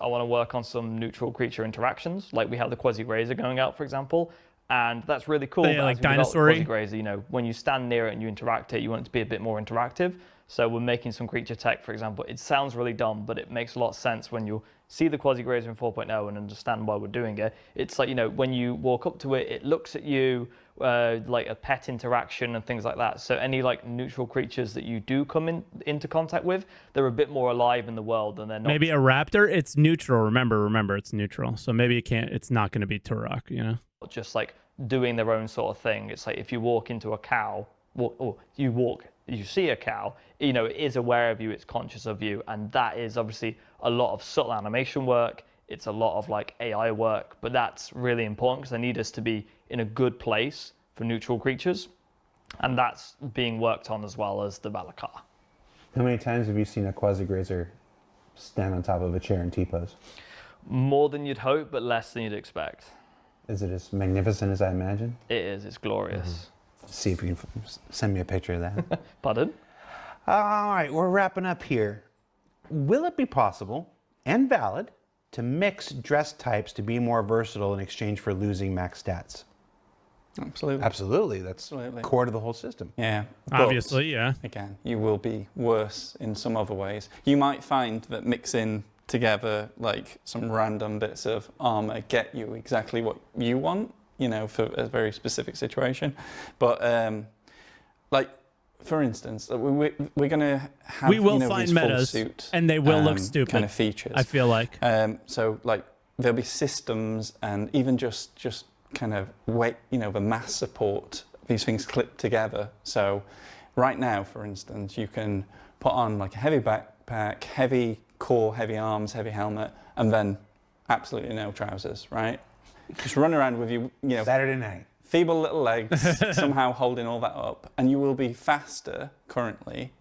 I want to work on some neutral creature interactions. Like we have the Quasi-Grazer going out, for example, and that's really cool. Yeah, but like as we develop the dinosaur-y? Quasi-Grazer, you know, when you stand near it and you interact it, you want it to be a bit more interactive. So we're making some creature tech, for example. It sounds really dumb, but it makes a lot of sense when you see the Quasi-Grazer in 4.0 and understand why we're doing it. It's like, you know, when you walk up to it, it looks at you, like a pet interaction and things like that. So any like neutral creatures that you do come into contact with, they're a bit more alive in the world and they're not. Maybe a raptor. It's neutral. Remember, it's neutral. So maybe it's not going to be Turok. You know. Just like doing their own sort of thing. It's like if you walk into a cow, or you see a cow, you know, it is aware of you, it's conscious of you, and that is obviously a lot of subtle animation work. It's a lot of like AI work, but that's really important because I need us to be in a good place for neutral creatures, and that's being worked on as well as the Valakar. How many times have you seen a Quasi-Grazer stand on top of a chair in T-pose? More than you'd hope, but less than you'd expect. Is it as magnificent as I imagine? It is. It's glorious. See if you can send me a picture of that. Pardon? All right, we're wrapping up here. Will it be possible and valid to mix dress types to be more versatile in exchange for losing max stats? Absolutely. Absolutely. That's Absolutely. core to the whole system. Yeah. but Obviously, yeah. Again, you will be worse in some other ways. You might find that mixing together like some random bits of armor get you exactly what you want, you know, for a very specific situation. But like, for instance, we're going to have We will you know, find these full metas, suit, and they will look stupid. kind of features. I feel like. So like there'll be systems and even just kind of weight, you know, the mass support, these things clip together. So right now, for instance, you can put on like a heavy backpack, heavy core, heavy arms, heavy helmet, and then absolutely no trousers, right? Just run around with you know, Saturday night. feeble little legs, somehow holding all that up, and you will be faster currently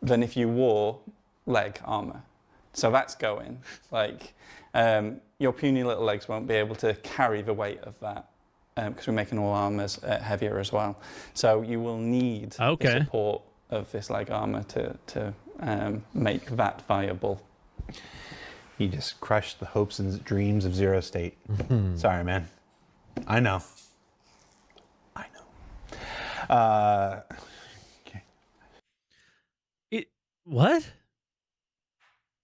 than if you wore leg armor. So that's going. Like, your puny little legs won't be able to carry the weight of that because we're making all armors heavier as well. So you will need the support of this leg armor to make that viable. You just crushed the hopes and dreams of Zero State. Sorry, man. I know. Okay. What?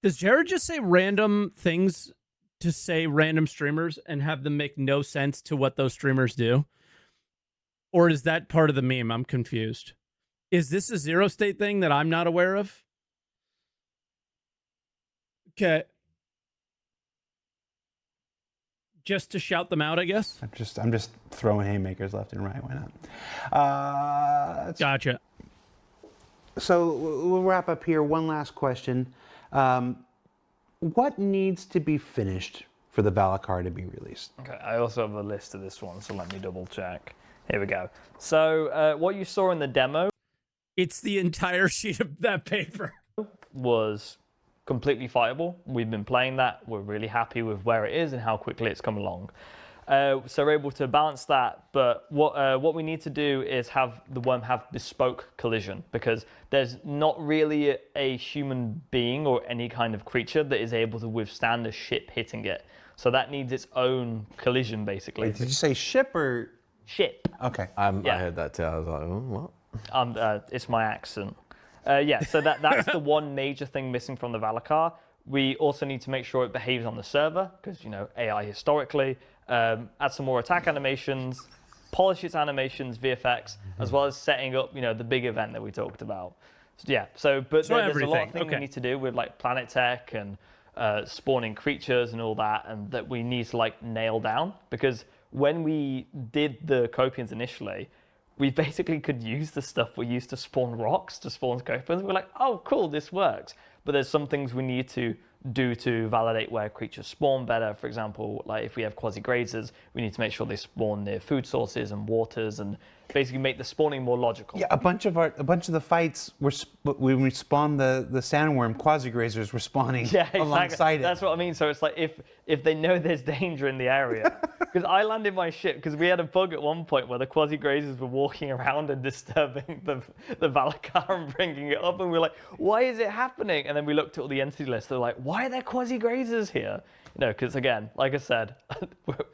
Does Jared just say random things to say random streamers and have them make no sense to what those streamers do? Or is that part of the meme? I'm confused. Is this a Zero State thing that I'm not aware of? Okay. Just to shout them out, I guess. I'm just throwing haymakers left and right. Why not? Gotcha. So we'll wrap up here. One last question. What needs to be finished for the Valakar to be released? Okay, I also have a list of this one, so let me double check. Here we go. So what you saw in the demo It's the entire sheet of that paper. was completely fighable. We've been playing that. We're really happy with where it is and how quickly it's come along. So we're able to balance that, but what we need to do is have the worm have bespoke collision, because there's not really a human being or any kind of creature that is able to withstand a ship hitting it. So that needs its own collision, basically. Wait, did you say ship or? Ship. Okay. I Yeah. heard that too. I was like, oh, what? It's my accent. So that's the one major thing missing from the Valakar. We also need to make sure it behaves on the server, because, you know, AI historically. Add some more attack animations, polish its animations, VFX, as well as setting up, you know, the big event that we talked about. There's a lot of things we need to do with like planet tech and spawning creatures and all that, and that we need to like nail down, because when we did the Copians initially, we basically could use the stuff we used to spawn rocks to spawn Copians. We're like, oh, cool, this works. But there's some things we need to do to validate where creatures spawn better. For example, like if we have Quasi-Grazers, we need to make sure they spawn near food sources and waters and basically make the spawning more logical. Yeah, a bunch of the fights were when we spawned the sandworm, quasi-grazers were spawning alongside it. That's what I mean. So it's like if they know there's danger in the area, because I landed my ship because we had a bug at one point where the quasi-grazers were walking around and disturbing the Valakar and bringing it up, and we were like, why is it happening? And then we looked at all the entity lists. They're like, why are there quasi-grazers here? You know, because again, like I said,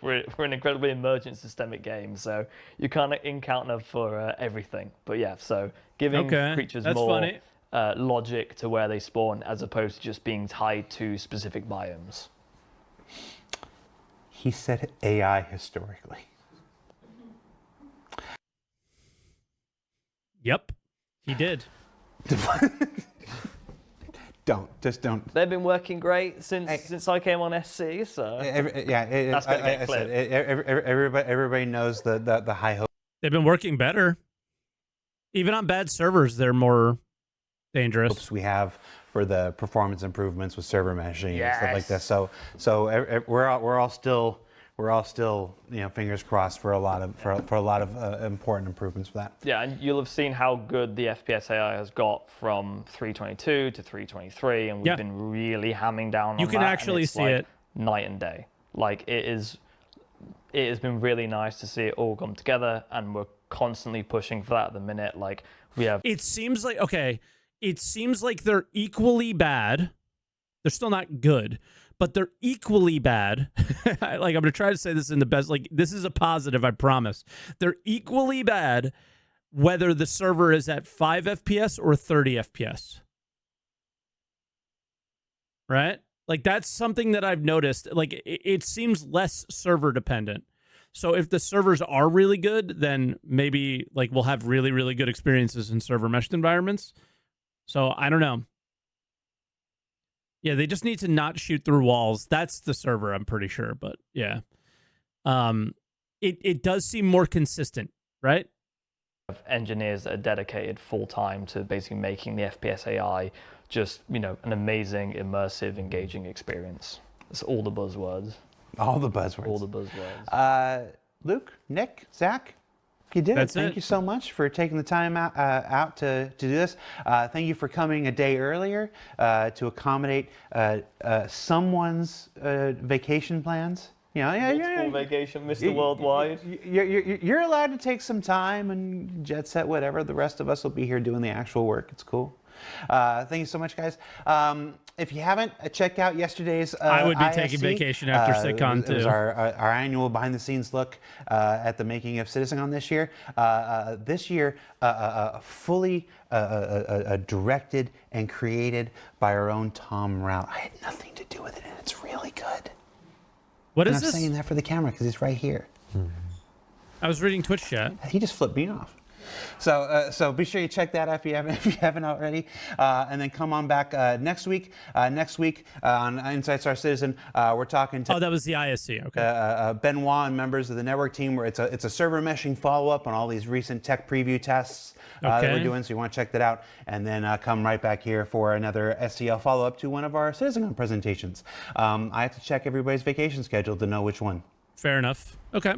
we're an incredibly emergent systemic game, so you can't encounter for everything. But yeah, so giving creatures more logic to where they spawn as opposed to just being tied to specific biomes. He said AI historically. Yep, he did. Just don't. They've been working great since I came on SC, so that's going to get clipped. Everybody knows the high hope. They've been working better. Even on bad servers, they're more dangerous. Hopes we have for the performance improvements with server meshing and stuff like this. So we're all still fingers crossed for a lot of important improvements for that. Yeah, and you'll have seen how good the FPS AI has got from 322 to 323, and we've been really hamming down on that. You can actually see it night and day. Like it has been really nice to see it all come together, and we're constantly pushing for that at the minute. Like we have. It seems like they're equally bad. They're still not good, but they're equally bad. Like, I'm going to try to say this in the best, like, this is a positive, I promise. They're equally bad whether the server is at 5 FPS or 30 FPS. Right? Like, that's something that I've noticed. Like, it seems less server dependent. So if the servers are really good, then maybe, like, we'll have really, really good experiences in server meshed environments. So I don't know. Yeah, they just need to not shoot through walls. That's the server, I'm pretty sure. But yeah, it does seem more consistent, right? Engineers that are dedicated full time to basically making the FPS AI just an amazing, immersive, engaging experience. It's all the buzzwords. All the buzzwords. All the buzzwords. Luke, Nick, Zach. You did That's it. Thank you so much for taking the time out to do this. Thank you for coming a day earlier to accommodate someone's vacation plans. Multiple vacation, Mr. Worldwide. You're allowed to take some time and jet set, whatever. The rest of us will be here doing the actual work. It's cool. Thank you so much, guys. If you haven't, check out yesterday's I would be ISC. taking vacation after SitCon, too. It was our annual behind-the-scenes look at the making of CitizenCon this year. This year, fully directed and created by our own Tom Rout. I had nothing to do with it, and it's really good. What is I'm this? saying that for the camera because it's right here. I was reading Twitch chat. He just flipped me off. So be sure you check that out if you haven't already, and then come on back next week. Next week on Insight Star Citizen, we're talking to that was the ISC. Okay. Benoit and members of the network team. Where it's a server meshing follow up on all these recent tech preview tests that we're doing. So you want to check that out, and then come right back here for another SCL follow up to one of our CitizenCon presentations. I have to check everybody's vacation schedule to know which one. Fair enough. Okay.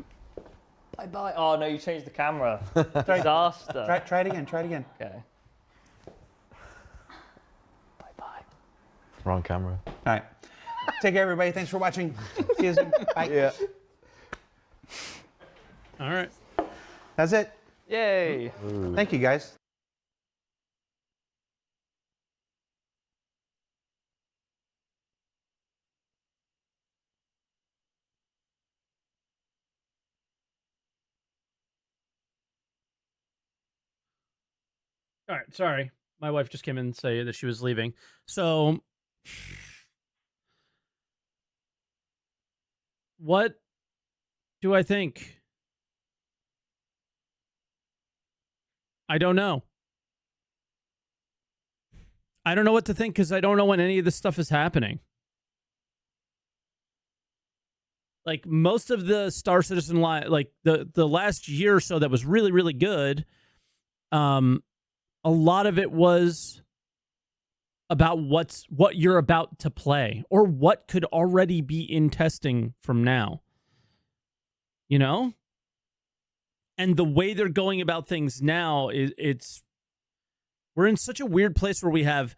Bye. Oh no, you changed the camera. Disaster. Try it again. Okay. Bye. Wrong camera. All right. Take care, everybody. Thanks for watching. See you soon. Bye. Yeah. All right. That's it. Yay. Thank you, guys. All right, sorry. My wife just came in and say that she was leaving. So, what do I think? I don't know. I don't know what to think because I don't know when any of this stuff is happening. Like, most of the Star Citizen, like the last year or so that was really, really good, a lot of it was about what you're about to play or what could already be in testing from now. And the way they're going about things now is we're in such a weird place where we have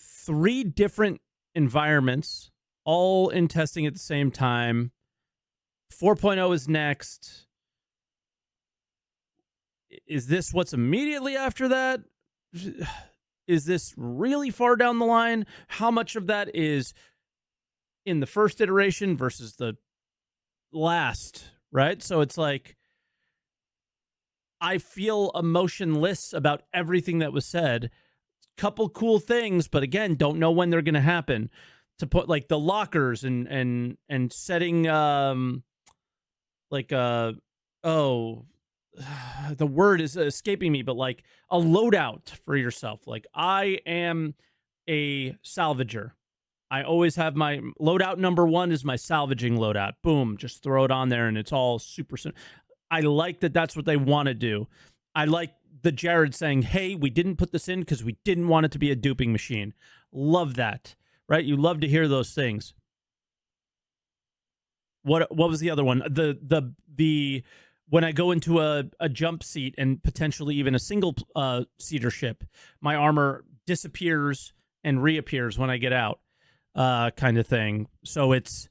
3 different environments all in testing at the same time. 4.0 is next. Is this what's immediately after that? Is this really far down the line? How much of that is in the first iteration versus the last, right? So it's like, I feel emotionless about everything that was said. Couple cool things, but again, don't know when they're going to happen. To put like the lockers and setting like the word is escaping me, but like a loadout for yourself. Like, I am a salvager. I always have my loadout number 1 is my salvaging loadout. Boom, just throw it on there and it's all super. I like that that's what they want to do. I like the Jared saying, hey, we didn't put this in because we didn't want it to be a duping machine. Love that, right? You love to hear those things. What was the other one? The when I go into a jump seat and potentially even a single seater ship, my armor disappears and reappears when I get out, kind of thing. So it's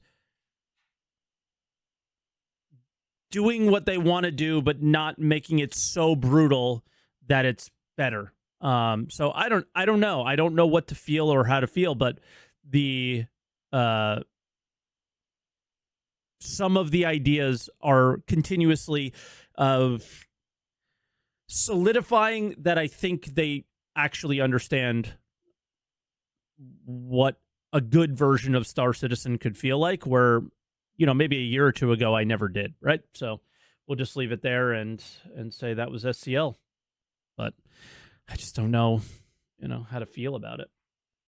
doing what they want to do, but not making it so brutal that it's better. So I don't know. I don't know what to feel or how to feel, but the some of the ideas are continuously solidifying that I think they actually understand what a good version of Star Citizen could feel like, where, maybe a year or two ago I never did, right? So we'll just leave it there and say that was SCL. But I just don't know, how to feel about it.